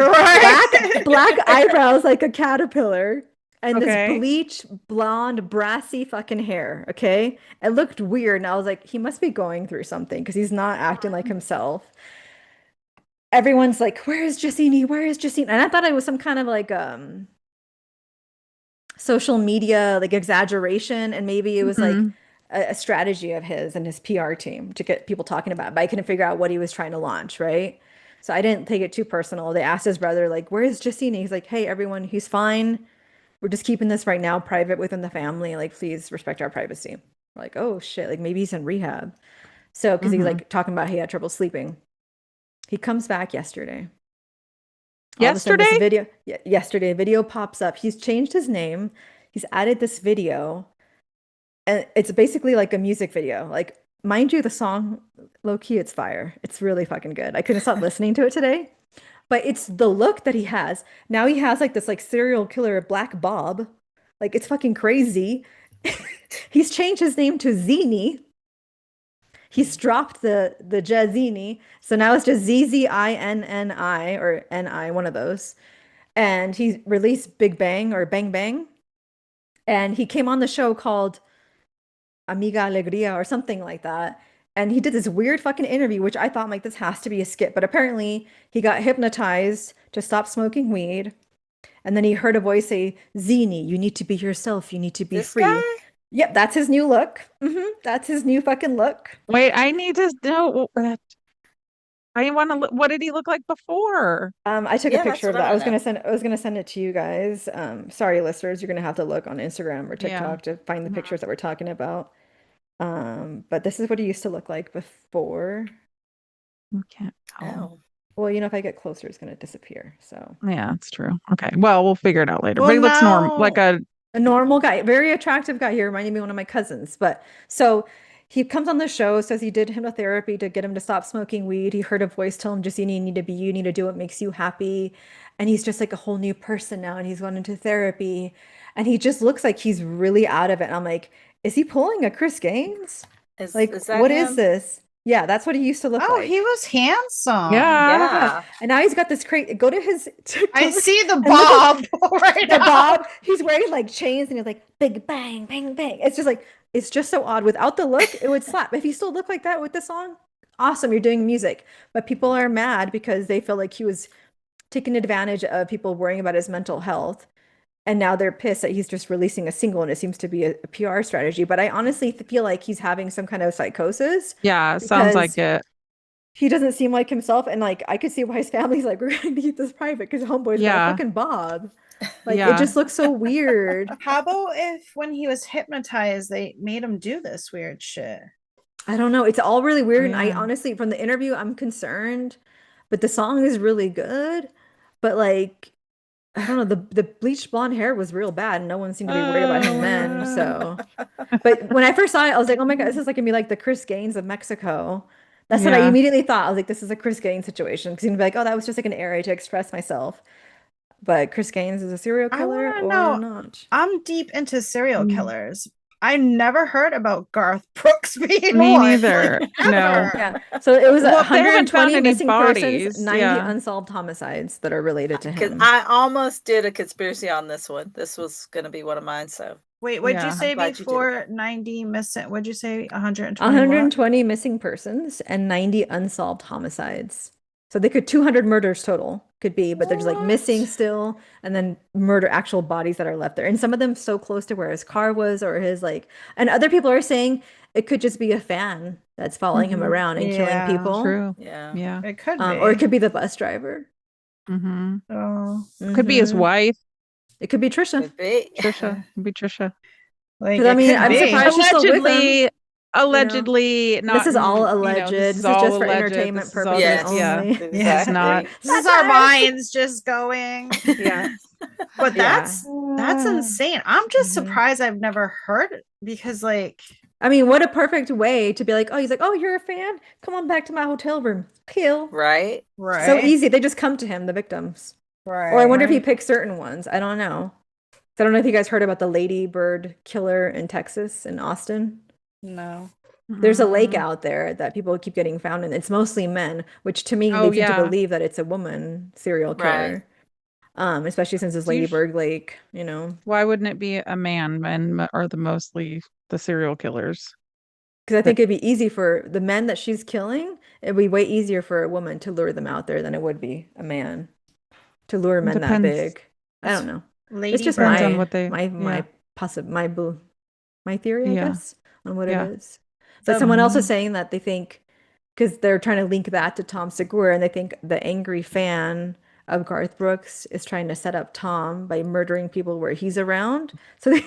Black eyebrows like a caterpillar, and this Okay. bleach blonde brassy fucking hair. Okay, it looked weird, and I was like, he must be going through something because he's not acting like himself. Everyone's like, where is Jacini? Where is Jacini? And I thought it was some kind of like social media like exaggeration, and maybe it was like Mhm. a strategy of his and his PR team to get people talking about it, but I couldn't figure out what he was trying to launch, right? So I didn't take it too personal. They asked his brother, like, where is Jacini? He's like, hey, everyone, he's fine. We're just keeping this right now private within the family. Like, please respect our privacy. We're like, oh shit, like maybe he's in rehab. So, because he's Mhm. like talking about he had trouble sleeping. He comes back yesterday. All of a sudden, Yesterday? yesterday, a video pops up. He's changed his name. He's added this video, and it's basically like a music video. Like, mind you, the song, low key, it's fire. It's really fucking good. I couldn't stop listening to it today. but it's the look that he has. Now he has like this like serial killer black bob. Like it's fucking crazy. He's changed his name to Zini. He's dropped the Jazini. So now it's just ZZINNI or NI, one of those. And he released Big Bang or Bang Bang. And he came on the show called Amiga Alegría or something like that. And he did this weird fucking interview, which I thought like this has to be a skit. But apparently he got hypnotized to stop smoking weed. And then he heard a voice say, Zini, you need to be yourself. You need to be This free. guy? Yep, that's his new look. That's his new fucking look. Wait, I need to know. I want to. What did he look like before? I took Yeah, a that's picture of what I that. wanna I was gonna send it to you guys. Sorry, listeners, you're gonna have to look on Instagram or Yeah. TikTok to find the Mhm. pictures that we're talking about. But this is what he used to look like before. I can't tell. Oh. Well, you know, if I get closer, it's gonna disappear. So Yeah, that's true. Okay. Well, we'll figure it out later. Well, But he looks normal, like now- a a normal guy, very attractive guy. He reminded me of one of my cousins. But so he comes on the show, says he did hypnotherapy to get him to stop smoking weed. He heard a voice tell him, just you need to be you, need to do what makes you happy. And he's just like a whole new person now. And he's gone into therapy. And he just looks like he's really out of it. And I'm like, is he pulling a Chris Gaines? Like, Is that what is him? this? Yeah, that's what he used to look Oh, like. he was handsome. Yeah. Yeah. And now he's got this crazy. Go to his TikTok. I see the and look at bob right the now. bob. He's wearing like chains and he's like big bang, bang, bang. It's just like it's just so odd. Without the look, it would slap. If you still look like that with the song, awesome, you're doing music. But people are mad because they feel like he was taking advantage of people worrying about his mental health. And now they're pissed that he's just releasing a single and it seems to be a PR strategy. But I honestly feel like he's having some kind of psychosis. Yeah, sounds like because it. He doesn't seem like himself. And like I could see why his family's like, we're going to keep this private because homeboy's got Yeah. a fucking bob. Like Yeah. it just looks so weird. How about if when he was hypnotized, they made him do this weird shit? I don't know. It's all really weird. And I Yeah. honestly, from the interview, I'm concerned, but the song is really good. But like, I don't know, the bleached blonde hair was real bad and no one seemed to be worried about him then. So, but when I first saw it, I was like, oh my God, this is like gonna be like the Chris Gaines of Mexico. That's what I Yeah. immediately thought. I was like, this is a Chris Gaines situation. Because you'd be like, oh, that was just like an area to express myself. But Chris Gaines is a serial I killer wanna or know- not? I'm deep into serial Mm. killers. I never heard about Garth Brooks being Me one. neither. Like, No. ever. Yeah. So it was Well, if they haven't 120 found any missing bodies, persons, 90 yeah. unsolved homicides that are related to Because him. I almost did a conspiracy on this one. This was going to be one of mine. So Wait, what'd Yeah. you say I'm glad you did it. before 90 missing? What'd you say? 120 what? 120 missing persons and 90 unsolved homicides. So they could 200 murders total could be, but there's like missing What? still, and then murder actual bodies that are left there. And some of them so close to where his car was or his like, and other people are saying it could just be a fan that's following him Mhm. around and Yeah, killing people. True. yeah. Yeah. It could be. Or it could be the bus driver. Mm-hmm. Oh, Could be his Mhm. wife, It could be Trisha. Could be. Trisha. Could be Trisha. like 'Cause, I it mean, could I'm be. surprised she's still with him. Allegedly, not. This is all you know, alleged. this This is is all just for alleged. entertainment This is all purposes just- yeah. only. Yeah. It's not. This is our minds just going. Yeah. But Yeah. that's insane. I'm just Mhm. surprised I've never heard it because like I mean, what a perfect way to be like, oh, he's like, oh, you're a fan? Come on back to my hotel room. Kill. Right? right. So easy. They just come to him, the victims. Right. Or I wonder if he picks certain ones. I don't know. I don't know if you guys heard about the ladybird killer in Texas, in Austin. No. There's a lake Mm. out there that people keep getting found in. It's mostly men, which to me Oh, leads me to yeah. believe that it's a woman serial killer. Right. Especially since it's Do you sh- Ladybird Lake, you know. Why wouldn't it be a man? Men are the mostly the serial killers. Because I think it'd be easy for the men that she's killing, it'd be way easier for a woman to lure them out there than it would be a man to lure men that Depends. big. I don't know. Lady It's just Depends my on what they- my my theory, I Yeah. guess, on what Yeah. it is. But So- someone else is saying that they think because they're trying to link that to Tom Segura, and they think the angry fan of Garth Brooks is trying to set up Tom by murdering people where he's around. So, so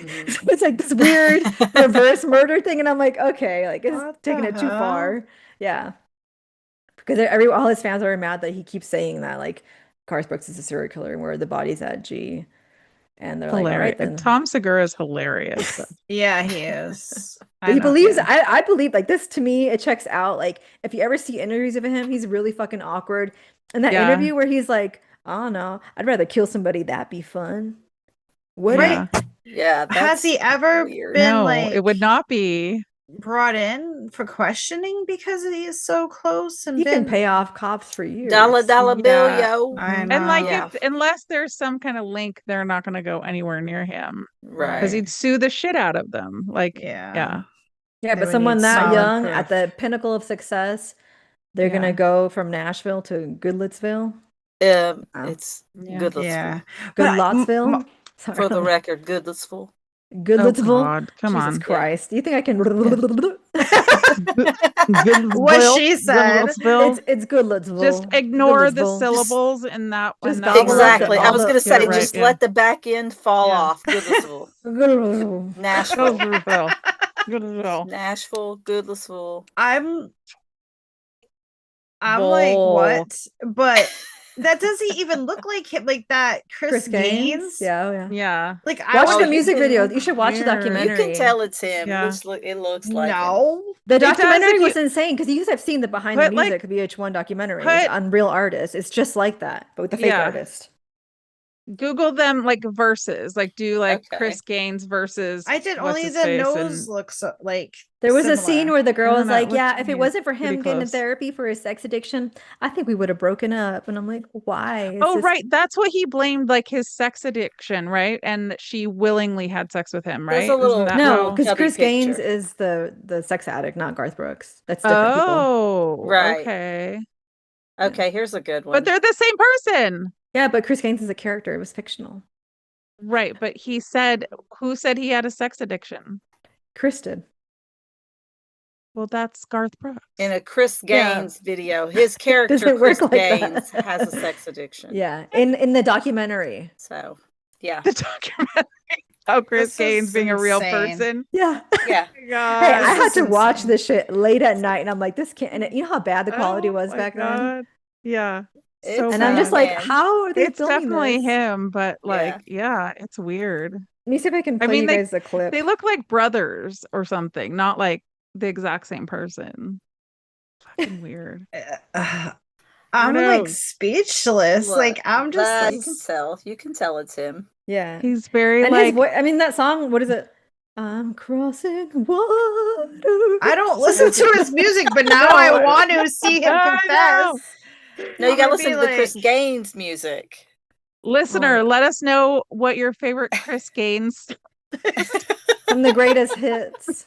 it's like this weird reverse murder thing, and I'm like, okay, like it's What taking the it too hell? far. Yeah, because all his fans are mad that he keeps saying that like Garth Brooks is a serial killer and where are the bodies at G, and they're like, all Hilarious. right then. Tom Segura is hilarious. Yeah, he is. But he know, believes yeah. I believe like this to me it checks out. Like if you ever see interviews of him, he's really fucking awkward. In that Yeah. interview where he's like, I don't know, I'd rather kill somebody. That'd be fun. Would Right. it? Yeah, Has that's he ever weird. been No, like it would not be. brought in for questioning because he is so close and He can been pay off cops for years. Dollar bill, Yeah. yo. I know. And like, Yeah. if unless there's some kind of link, they're not going to go anywhere near him because Right. he'd sue the shit out of them. Like, Yeah. Yeah, They but would someone need that solid young at proof. the pinnacle of success, they're Yeah. gonna go from Nashville to Goodlettsville. Um, Wow. it's Yeah. Goodlettsville. Yeah. But I- Goodlotsville. Sorry. For the record, Goodlettsville. Oh Goodlettsville. God, come Jesus on. Christ. Do you think I can What she said. It's Goodlettsville. Just ignore the Goodlettsville. syllables in that Just one. gobble up Exactly. I all was the- going to say, Get it right, just yeah. let the back end fall Yeah. off. Goodlettsville. Goodlettsville. Nashville. Goodlettsville. Nashville, Goodlettsville. I'm Bull. like, what? But that doesn't even look like him, like that Chris Gaines. Yeah, oh yeah. Yeah. Like I Watch want the you music can- video. You should watch the Weird. documentary. You can tell it's him. Yeah. It looks like him. No. The does documentary if was you- insane because you guys have seen the behind the Put, like- music VH1 documentary put- on real artists. It's just like that, but with the fake Yeah. artist. Google them like verses. Like do like Okay. Chris Gaines versus I did what's only his the face nose and- looks like There was a similar. scene where the girl I don't was know, like, it "Yeah, looked if it weird. wasn't for him Pretty getting into close. therapy for his sex addiction, I think we would have broken up." And I'm like, "Why?" It's Oh, just- right. That's what he blamed, like his sex addiction, right? And that she willingly had sex with him, There's right? a little- Isn't that No, how- because chubby Chris Gaines picture. is the sex addict, not Garth Brooks. That's different people. Oh, Right. okay. Okay, here's a good one. But they're the same person. Yeah, but Chris Gaines is a character. It was fictional. Right. But who said he had a sex addiction? Chris did. Well, that's Garth Brooks. In a Chris Yeah. Gaines video, his character Doesn't work Chris like that. Gaines has a sex addiction. Yeah, in the documentary. So, yeah. The documentary. Oh, Chris This Gaines is being a real insane. person. Yeah. Yeah. God. Hey, I this had is to watch insane. this shit late at night, and I'm like, this can't. And you know how bad the quality Oh was my back then. God. Yeah. It's So And I'm just like, man. how are they it's filming definitely this? him, but Yeah. like, yeah, it's weird. Let me see if I can play mean, you guys the clip. They look like brothers or something, not like the exact same person. Fucking weird. I'm Who like knows? speechless. Look, Like I'm just that like you can tell. You can tell it's him. Yeah. He's very And like his voice, I mean, that song, what is it? I'm crossing water. I don't listen to his music, but now I No. want to see him I know. confess. No, you I'm gotta gonna listen be to the Chris like- Gaines music. listener, Oh. let us know what your favorite Chris Gaines From the greatest hits.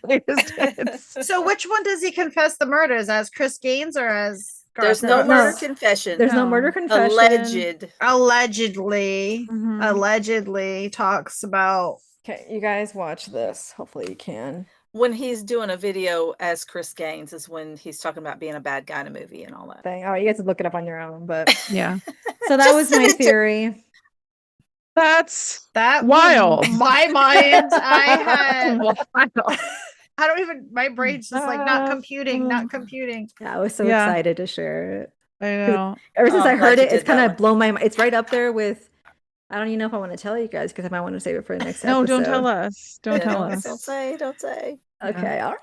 latest hits. So which one does he confess the murders, as Chris Gaines or as Garth There's no Brooks? murder confession. There's no No. murder confession. Alleged. Allegedly, Mhm. allegedly talks about. Okay, you guys watch this. Hopefully you can. When he's doing a video as Chris Gaines is when he's talking about being a bad guy in a movie and all that. Thing. All right, you guys can look it up on your own. But Yeah. so that Just was send my it to- theory. That's That Wild. blew my mind. I wild. don't even. My brain's just like not computing, not computing. Yeah, I was so Yeah. excited to share it. I know. Ever since Oh, I I'm glad heard you it, it's did that kind one. of blown my mind. It's right up there with. I don't even know if I want to tell you guys because I might want to save it for the next No, episode. don't tell us. Don't Yeah, tell don't us. say, don't say. Okay, all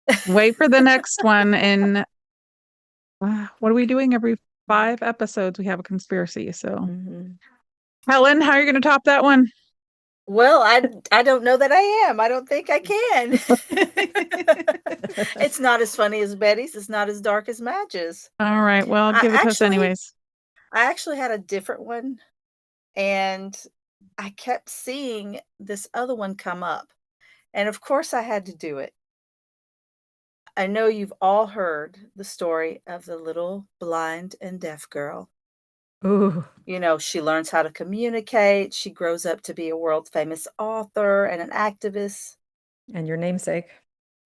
right. Wait for the next one in what are we doing? Every 5 episodes we have a conspiracy. So Mhm. Helen, how are you gonna top that one? Well, I don't know that I am. I don't think I can. It's not as funny as Betty's. It's not as dark as Madge's. All right. Well, I give it to us actually- anyways. I actually had a different one, and I kept seeing this other one come up. And of course, I had to do it. I know you've all heard the story of the little blind and deaf girl. Ooh. You know, she learns how to communicate. She grows up to be a world famous author and an activist, And your namesake.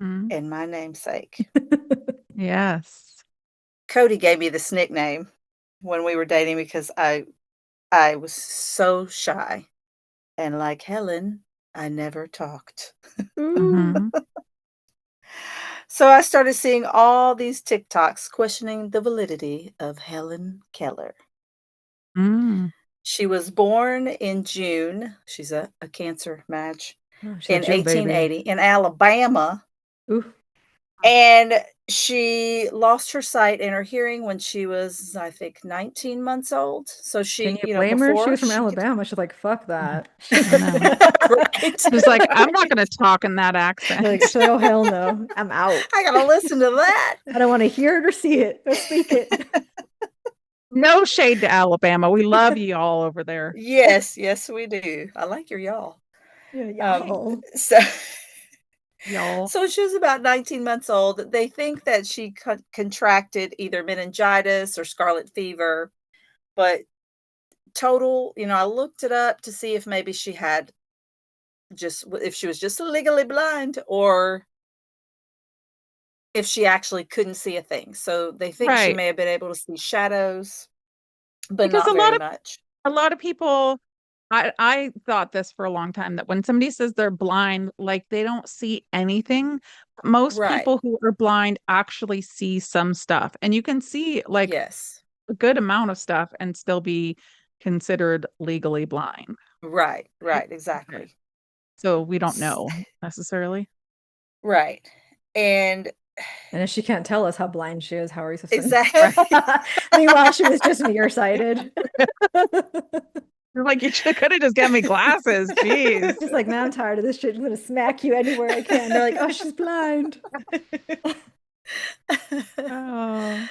Mm, and my namesake. yes. Cody gave me this nickname when we were dating because I was so shy. And like Helen, I never talked. Mhm. So I started seeing all these TikToks questioning the validity of Helen Keller. Mm. She was born in June. She's a Cancer match Oh, she's a in June baby. 1880 in Alabama. Ooh. And she lost her sight and her hearing when she was, I think, 19 months old. So Can she, you blame her? She before was from she could Alabama. She's like, fuck that. I know. right. She's like, I'm not going to talk in that accent. She's like, oh, hell no. I'm out. I gotta listen to that. I don't want to hear it or see it or speak it. No shade to Alabama. We love you all over there. Yes, yes, we do. I like your y'all. Yeah, So Y'all. so she was about 19 months old. They think that she contracted either meningitis or scarlet fever, but total, I looked it up to see if maybe she had if she was just legally blind or if she actually couldn't see a thing. So they think she Right. may have been able to see shadows, but Because not very much. a lot of people, I thought this for a long time, that when somebody says they're blind, like they don't see anything. Most Right. people who are blind actually see some stuff, and you can see like Yes. a good amount of stuff and still be considered legally blind. Right, exactly. So we don't know necessarily. Right. And if she can't tell us how blind she is, how are you supposed exactly. to? Meanwhile, she was just nearsighted. You're like, you could have just given me glasses. Jeez. Just like, man, I'm tired of this shit. I'm gonna smack you anywhere I can. They're like, oh, she's blind. Oh.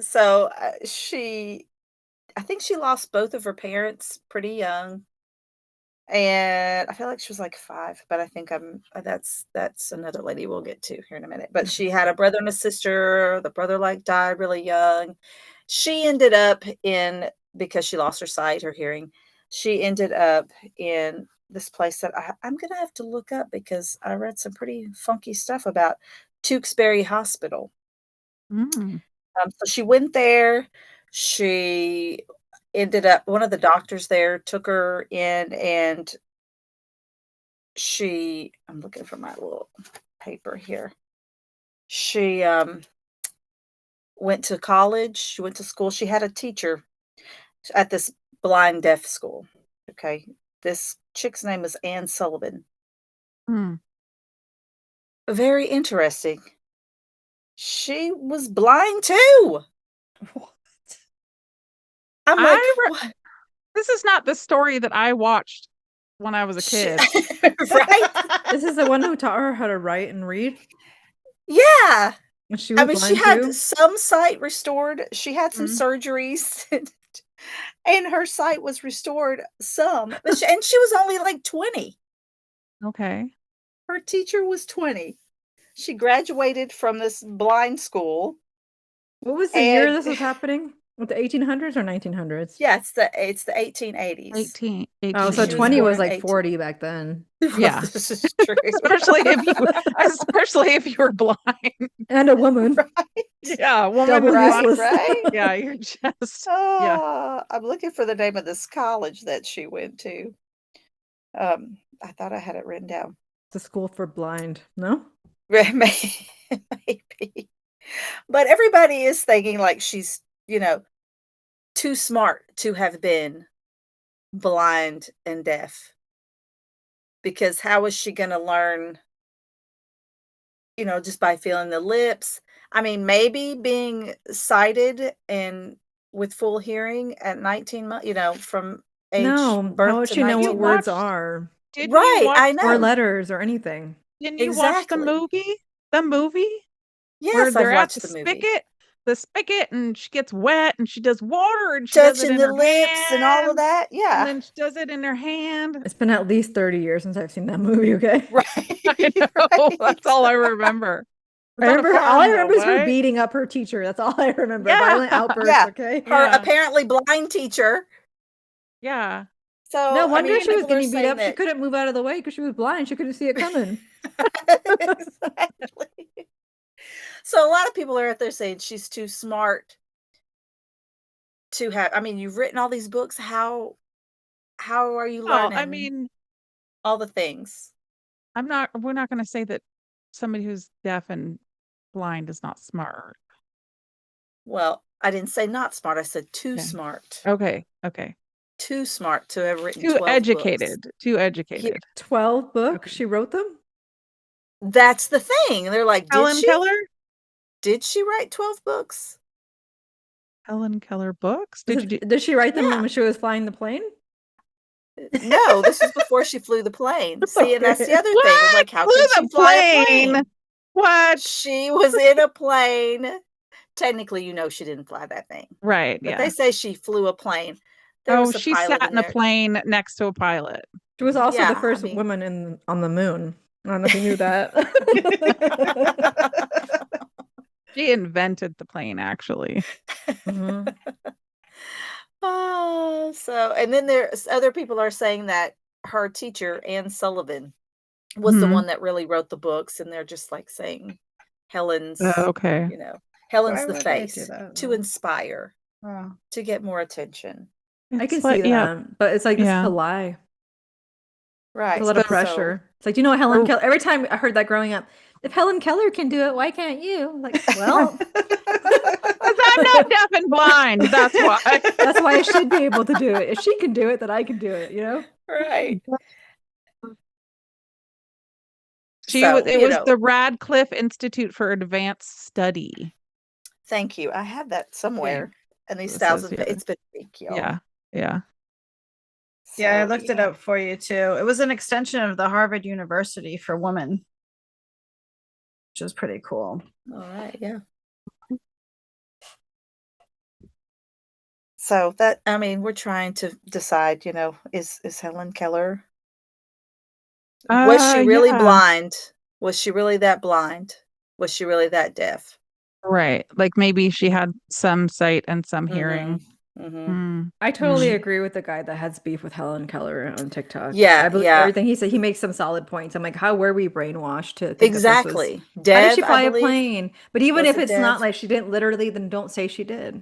So I think she lost both of her parents pretty young. And I feel like she was like 5, but I think that's another lady we'll get to here in a minute. But she had a brother and a sister. The brother died really young. She ended up because she lost her sight, her hearing. She ended up in this place that I'm gonna have to look up because I read some pretty funky stuff about Tewksbury Hospital. Mm. So she went there. She ended up one of the doctors there took her in and I'm looking for my little paper here. She went to college, she went to school. She had a teacher at this blind deaf school. Okay. This chick's name was Anne Sullivan. Mm. Very interesting. She was blind too. What? I'm like, what? This is not the story that I watched when I was a kid. Right? This is the one who taught her how to write and read. Yeah. And she was I mean, she blind had too? some sight restored. She had some Mhm. surgeries and her sight was restored some. But she was only like 20. Okay. Her teacher was 20. She graduated from this blind school. What was the year And this was happening? With the 1800s or 1900s? yeah, it's the 1880s. 18. Oh, so She was 20 born was in like 18 40 back then. Yeah. This is true. especially if you were blind. And a woman. Right. Yeah, woman Double blind. useless. Right? Yeah, you're just I'm looking for the name of this college that she went to. I thought I had it written down. It's a school for blind. No? Maybe. But everybody is thinking like she's, too smart to have been blind and deaf. Because how is she going to learn, just by feeling the lips? I mean, maybe being sighted and with full hearing at 19 months, from No. How birth would to she know what 19 words months. are? Didn't you Right, watch I Or know. letters or anything? didn't you watch the Exactly. movie? The movie? Where Yes, I've they're at watched the movie. the spigot, and she gets wet and she does water and she does it Touching in the her lips and all of hand. that. And Yeah. then she does it in her hand. It's been at least 30 years since I've seen that movie, okay? Right. I know. Right. That's all I remember. It's I on a remember all farm, I though, remember is her right? beating up her teacher. That's all I remember. Yeah. Violent outbursts, Yeah. okay? Her Yeah. apparently blind teacher. Yeah. So No I wonder mean, she was people are getting beat saying up. She that couldn't move out of the way because she was blind. She couldn't see it coming. exactly. So a lot of people are out there saying she's too smart to have. I mean, you've written all these books. How are you Well, I learning mean, all the things? we're not going to say that somebody who's deaf and blind is not smart. Well, I didn't say not smart. I said too Okay. smart. Okay. Okay. Too smart to have written Too 12 books. educated. Too educated. 12 books. She wrote them? That's the thing. They're like, Helen Keller? did she write 12 books? Helen Keller books? Did she write them Yeah. when she was flying the plane? No, this is before she flew the plane. See, and that's the other thing. What? Like, how Flew could she the fly a plane? What? She was in a plane. Technically, she didn't fly that thing. Right, But yeah. they say she flew a plane. There was a she pilot sat in a there. plane next to a pilot. She was also Yeah, the first woman on the moon. I don't know if you knew that. She invented the plane, actually. Mhm. So, and then there's other people are saying that her teacher, Anne Sullivan, was the Mhm. one that really wrote the books, and they're just like saying Helen's, Okay. Helen's Why the would they do face that, to though? inspire, Oh. to get more attention. I can It's like, see that, but it's like, this is yeah. a lie. Right. It's a lot of pressure. It's like, Helen Keller. Every time I heard that growing up, if Helen Keller can do it, why can't you? Like, well, Because I'm not deaf and blind. That's why. that's why I should be able to do it. If she can do it, then I can do it, Right. It was the Radcliffe Institute for Advanced Study. Thank you. I have that somewhere. And these It says 1,000, here. it's been a week, y'all. Yeah. Yeah, I looked it up for you too. It was an extension of the Harvard University for women, which is pretty cool. All right, yeah. So we're trying to decide, is Helen Keller, was she really blind? Was she really that blind? Was she really that deaf? Right. Like maybe she had some sight and some hearing. I totally agree with the guy that has beef with Helen Keller on TikTok. Yeah, I believe everything he said. He makes some solid points. I'm like, how were we brainwashed to think exactly. that this was, how did she fly a believe, plane? But even if it's Dev. not like she didn't literally, then don't say she did.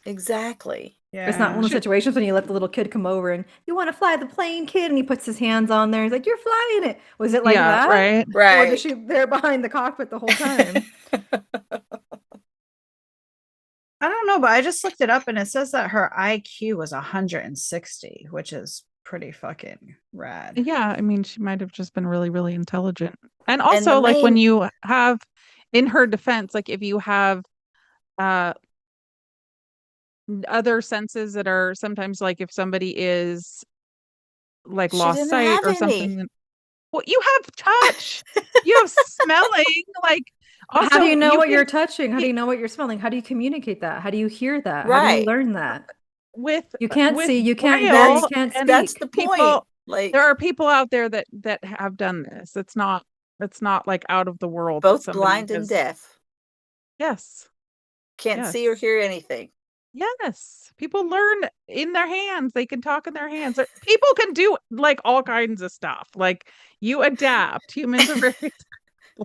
Exactly. Yeah. It's not one of the situations when you let the little kid come over and you want to fly the plane, kid, and he puts his hands on there. He's like, you're flying it. Was it like that? Right. Or was she there behind the cockpit the whole time? I don't know, but I just looked it up and it says that her IQ was 160, which is pretty fucking rad. Yeah, I mean, she might have just been really, really intelligent. And also, like, when you have, in her defense, like, if you have other senses that are sometimes, like, if somebody is, like, lost sight or something. Well, you have touch. You have smelling. Like, also, how do you know what you're touching? How do you know what you're smelling? How do you communicate that? How do you hear that? How do you learn that? You can't see, you can't hear, you can't speak. That's the point. Like, there are people out there that have done this. It's not like out of the world. Both blind and deaf. Yes. Can't see or hear anything. Yes. People learn in their hands. They can talk in their hands. People can do like all kinds of stuff. Like, you adapt. Humans are very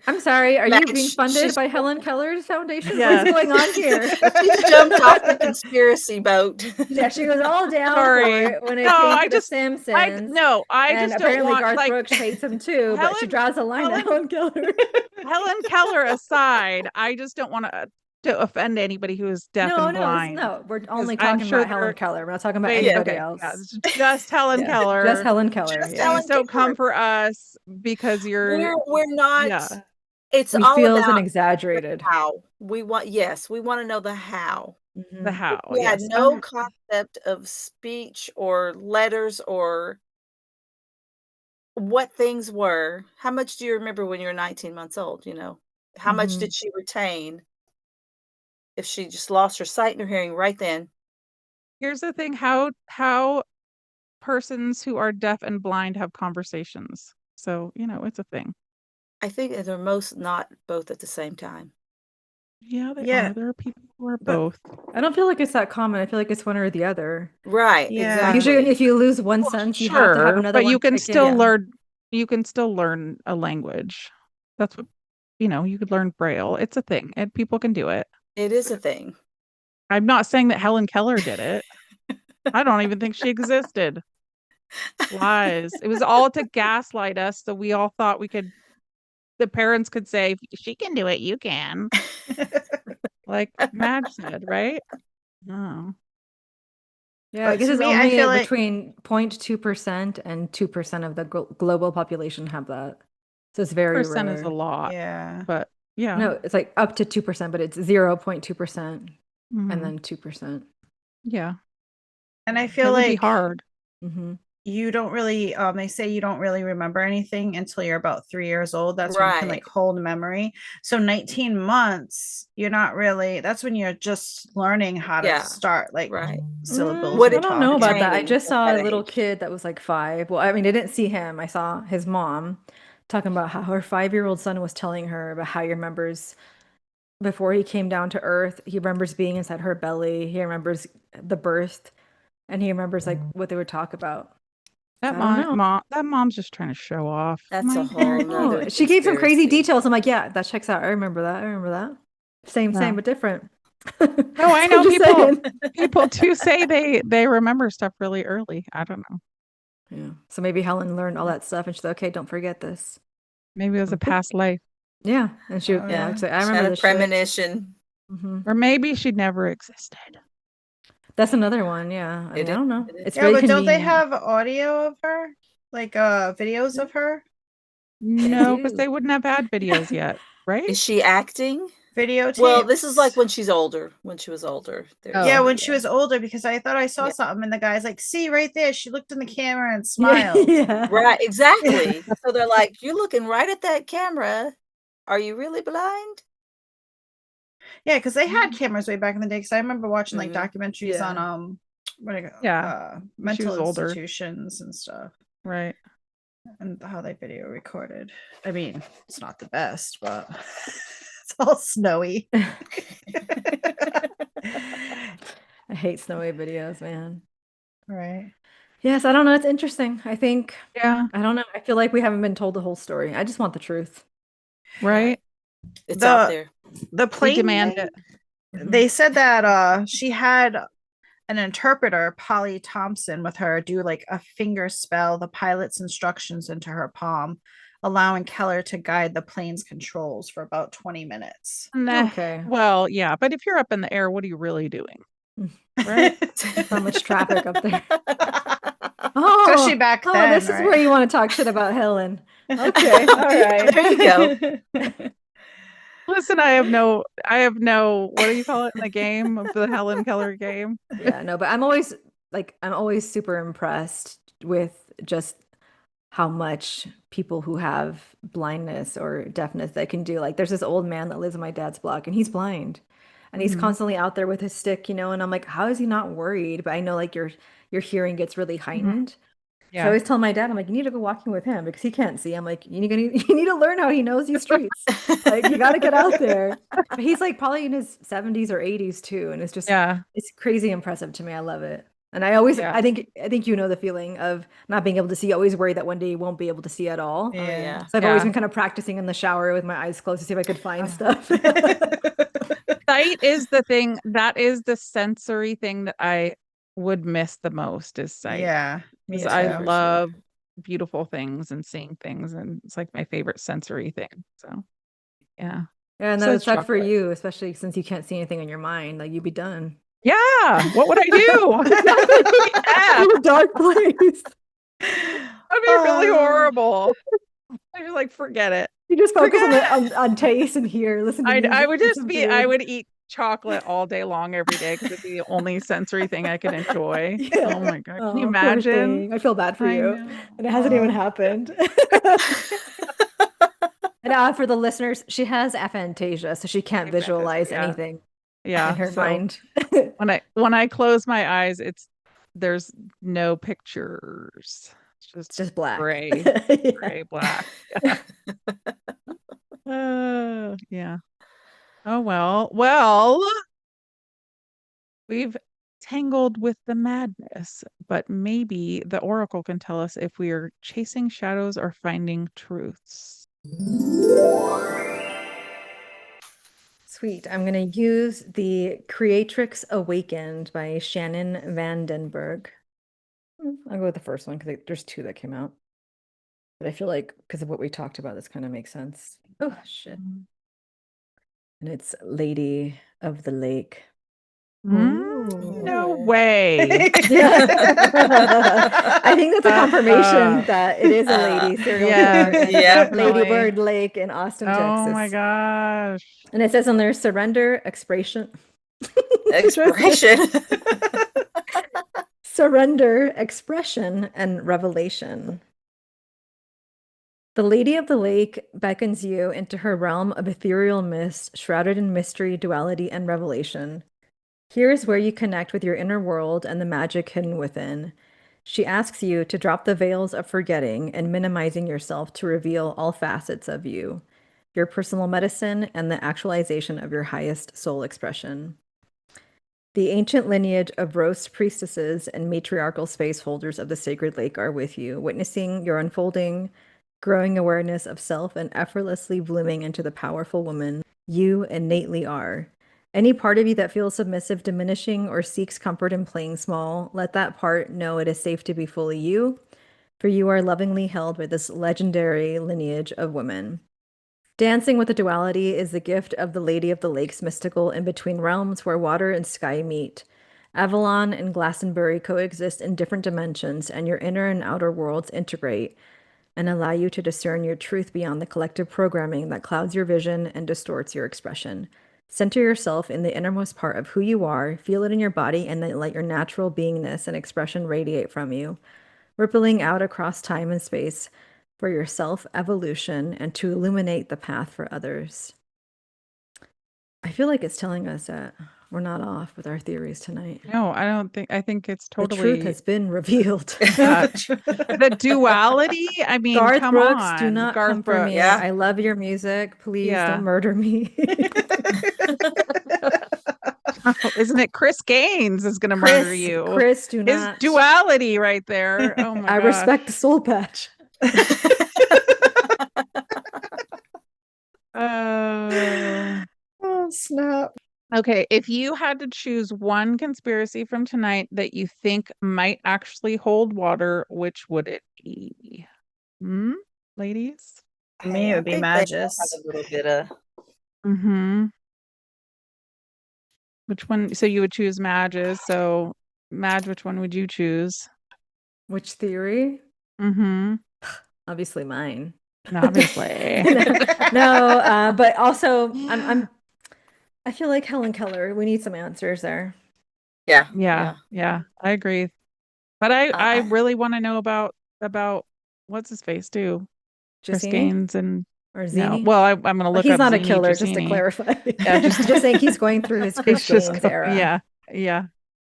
I'm sorry, are you being funded by Helen Keller's foundation? Yes. What's going on here? She jumped off the conspiracy boat. Yeah, she was all down for it when it came to The Simpsons. I just apparently don't want, Garth Brooks hates him too, but she draws a line at Helen Keller. Helen Keller aside, I just don't want to offend anybody who is deaf and blind. No, we're only talking about Helen Keller. We're not talking about anybody else. Yeah, just Helen Keller. Just Helen Keller. Please don't come for us because we're not. Yeah. It's we all feel about an exaggerated how we want to know the how. The how. We had no concept of speech or letters or what things were. How much do you remember when you were 19 months old? How much did she retain if she just lost her sight and her hearing right then? Here's the thing, how persons who are deaf and blind have conversations. So, it's a thing. I think they're most not both at the same time. Yeah, they are. There are people who are both. I don't feel like it's that common. I feel like it's one or the other. Right. Yeah. Exactly. Usually if you lose one sense, you have to have another one. But you can still learn a language. That's what you could learn Braille. It's a thing. And people can do it. It is a thing. I'm not saying that Helen Keller did it. I don't even think she existed. Lies. It was all to gaslight us, so we all thought the parents could say, if she can do it, you can. Like Madge said, right? Oh. Yeah, I guess it's only between 0.2% and 2% of the global population have that. So it's very 2% is a rare. lot, Yeah. but yeah. No, it's like up to 2%, but it's 0.2% Mhm. and then 2%. Yeah. And I That feel would be like hard. Mm-hmm. you don't really they say you don't really remember anything until you're about 3 years old. That's when you can Right. like hold memory. So 19 months, you're not really, that's when you're just learning how to Yeah. start like Right. syllables What and I don't know talking. about that. I training just at saw that a little age. kid that was like 5. Well, I mean, I didn't see him. I saw his mom talking about how her 5-year-old son was telling her about how he remembers before he came down to Earth. He remembers being inside her belly. He remembers the birth, and he remembers like what they would talk about. So I don't know. That mom's just trying to show off. That's a My whole parent- nother Oh, she gave some crazy conspiracy. details. I'm like, yeah, that checks out. I remember that. I remember that. Same, Yeah. but different. No, I So know I'm just people saying. people do say they remember stuff really early. I don't know. Yeah. So maybe Helen learned all that stuff, and she's like, okay, don't forget this. Maybe it was a past life. Yeah, and she, Oh, yeah, yeah. she's like, I She remember had a this shit. premonition. Hmm. Or maybe she never existed. That's another one. Yeah, I mean, I don't know. It is. It's Yeah, very but don't they convenient. have audio of her? Like videos of her? No, because do. they wouldn't have had videos yet, right? Is she acting? Videotapes? Well, this is like when she's older. When she was older. There's Yeah, Oh. when she was older, because I thought I saw Yeah. something and the guy's like, see right there, she looked in the camera and smiled. Yeah. Right, exactly. So they're like, "You're looking right at that camera. Are you really blind?" Yeah, because they had cameras way back in the day. Because I remember watching like Mhm. documentaries Yeah. on what do you Yeah, when she mental was older. institutions and stuff, Right. and how they video recorded. I mean, it's not the best, but it's all snowy. I hate snowy videos, man. Right. Yes, I don't know. It's interesting. I think, Yeah. I don't know. I feel like we haven't been told the whole story. I just want the truth. Right. It's out The there. the We plane demand thing, it. they said that she had an interpreter, Polly Thompson, with her do like a finger spell the pilot's instructions into her palm, allowing Keller to guide the plane's controls for about 20 minutes. Nah. Okay. Well, yeah, but if you're up in the air, what are you really doing? Right? So much traffic up there. Especially back then, this is right? where you want to talk shit about Helen. Okay, all right. There you go. Listen, I have no, what do you call it in the game of the Helen Keller game? Yeah, no, but I'm always super impressed with just how much people who have blindness or deafness they can do. Like there's this old man that lives in my dad's block and he's blind. And he's Mhm. constantly out there with his stick, and I'm like, how is he not worried? But I know like your hearing gets really heightened. So I Yeah. always tell my dad, I'm like, you need to go walking with him because he can't see. I'm like, you need to learn how he knows these streets. Like you got to get out there. But he's like probably in his 70s or 80s too, and Yeah. it's crazy impressive to me. I love it. And I always, Yeah. I think you know the feeling of not being able to see. Always worried that one day you won't be able to see at all. Oh yeah. So I've always Yeah. been kind of practicing in the shower with my eyes closed to see if I could find stuff. Sight is the thing, that is the sensory thing that I would miss the most is sight. Yeah, me Because I too. love beautiful things and seeing things, and it's like my favorite sensory thing. So, yeah. Yeah, and that would Besides suck for chocolate. you, especially since you can't see anything in your mind. Like you'd be done. Yeah. What would I do? Yeah. In a dark place. That'd be really horrible. I'd be like, forget it. You just focus on Forget on taste and hear, listen to music. I would do just some be, I food. would eat chocolate all day long every day because it'd be the only sensory thing I could enjoy. Yeah. Oh my God. Can you Oh, poor imagine? thing. I feel bad for I you. know. And it hasn't even Oh. happened. And for the listeners, she has aphantasia, so she can't visualize Yeah. anything Yeah. in her So mind. when I close my eyes, there's no pictures. It's It's just black. gray, Yeah. gray, black. Yeah. Yeah. Oh well, we've tangled with the madness, but maybe the oracle can tell us if we are chasing shadows or finding truths. Sweet. I'm going to use the Creatrix Awakened by Shannon Vandenberg. I'll go with the first one because there's 2 that came out. But I feel like because of what we talked about, this kind of makes sense. Oh, shit. And it's Lady of the Lake. Mm. No way. I think that's a confirmation that it is a lady serial Yeah, killer in Yeah. definitely. Lady Bird Lake in Austin, Oh my Texas. gosh. And it says on there, surrender, expression. Expression. Surrender, expression, and revelation. The Lady of the Lake beckons you into her realm of ethereal mist, shrouded in mystery, duality, and revelation. Here is where you connect with your inner world and the magic hidden within. She asks you to drop the veils of forgetting and minimizing yourself to reveal all facets of you, your personal medicine, and the actualization of your highest soul expression. The ancient lineage of rose priestesses and matriarchal space holders of the sacred lake are with you, witnessing your unfolding, growing awareness of self and effortlessly blooming into the powerful woman you innately are. Any part of you that feels submissive, diminishing, or seeks comfort in playing small, let that part know it is safe to be fully you, for you are lovingly held by this legendary lineage of women. Dancing with the duality is the gift of the Lady of the Lake's mystical in-between realms where water and sky meet. Avalon and Glastonbury coexist in different dimensions, and your inner and outer worlds integrate and allow you to discern your truth beyond the collective programming that clouds your vision and distorts your expression. Center yourself in the innermost part of who you are, feel it in your body, and then let your natural beingness and expression radiate from you, rippling out across time and space for your self-evolution and to illuminate the path for others. I feel like it's telling us that we're not off with our theories tonight. No, I think it's The truth totally has been revealed. the duality. I mean, Garth come Brooks, on. do not Garth come for Brooks. me. Yeah. I love your music. Please Yeah. don't murder me. Isn't it Chris Gaines is going to murder Chris, you? Chris, do His not. duality right there. Oh my I gosh. respect the soul patch. Oh, snap. Okay, if you had to choose one conspiracy from tonight that you think might actually hold water, which would it be? Hmm? Ladies? For me, it would be I think they all Madge's. have a little bit of Mm-hmm. Which one? So you would choose Madge's. So Madge, which one would you choose? Which theory? Mm-hmm. Obviously mine. Obviously. No, but also I feel like Helen Keller. We need some answers there. yeah. Yeah, I agree. But I I- really want to know about what's his face too? Chris Giussini Gaines and or no. Zini? Well, I'm gonna look He's up not a Zini killer, just to Giussini. clarify. Yeah, just saying he's going through his Chris It's just Gaines era. yeah.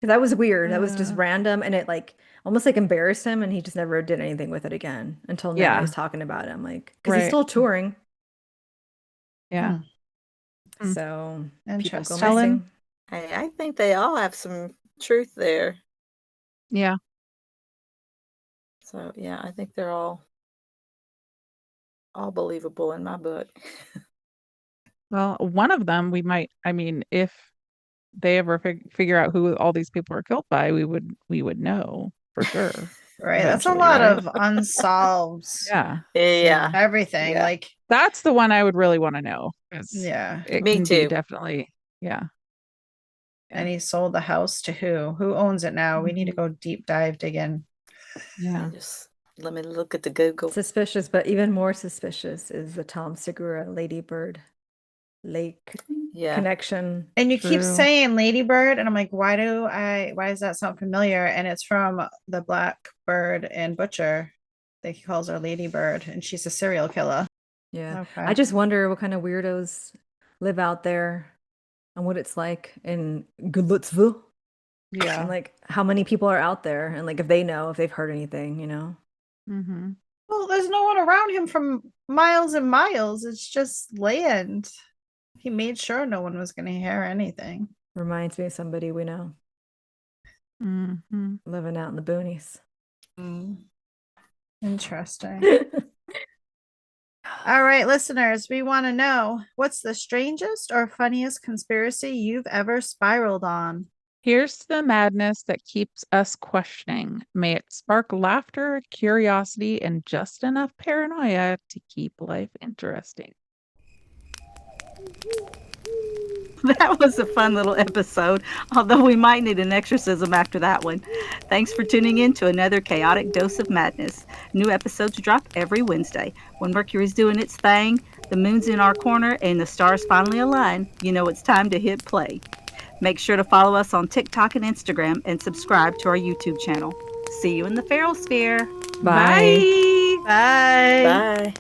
Because that was weird. That was just random, and it like almost like embarrassed him, and he just never did anything with it again until now. Yeah. He's talking about it. I'm like, because he's Right. still touring. Yeah. Hmm. So people go Interesting. Helen? missing. Hey, I think they all have some truth there. Yeah. So yeah, I think they're all believable in my book. Well, one of them we might, I mean, if they ever figure out who all these people are killed by, we would know for sure. Right. That's a eventually, lot right? of unsolved Yeah. Yeah. everything. Yeah. Like, That's the one I would really want to know. 'Cause yeah. it Me can be too. definitely, yeah. And he sold the house to who? Who owns it now? We need to go deep dive digging. Yeah. Just let me look at the Google. Suspicious, but even more suspicious is the Tom Segura Lady Bird Lake Yeah. connection. And you keep True. saying Ladybird, and I'm like, why does that sound familiar? And it's from the Blackbird and Butcher. He calls her Ladybird, and she's a serial killer. Yeah. Okay. I just wonder what kind of weirdos live out there and what it's like in Gulutzville. Yeah. And like how many people are out there and like if they know, if they've heard anything, you know? Mm-hmm. Well, there's no one around him from miles and miles. It's just land. He made sure no one was going to hear anything. Reminds me of somebody we know Mm-hmm. living out in the boonies. Interesting. All right, listeners, we want to know, what's the strangest or funniest conspiracy you've ever spiraled on? Here's to the madness that keeps us questioning. May it spark laughter, curiosity, and just enough paranoia to keep life interesting. That was a fun little episode, although we might need an exorcism after that one. Thanks for tuning in to another chaotic dose of madness. New episodes drop every Wednesday. When Mercury's doing its thing, the moon's in our corner, and the stars finally align, you know it's time to hit play. Make sure to follow us on TikTok and Instagram and subscribe to our YouTube channel. See you in the feral sphere. Bye. Bye. Bye.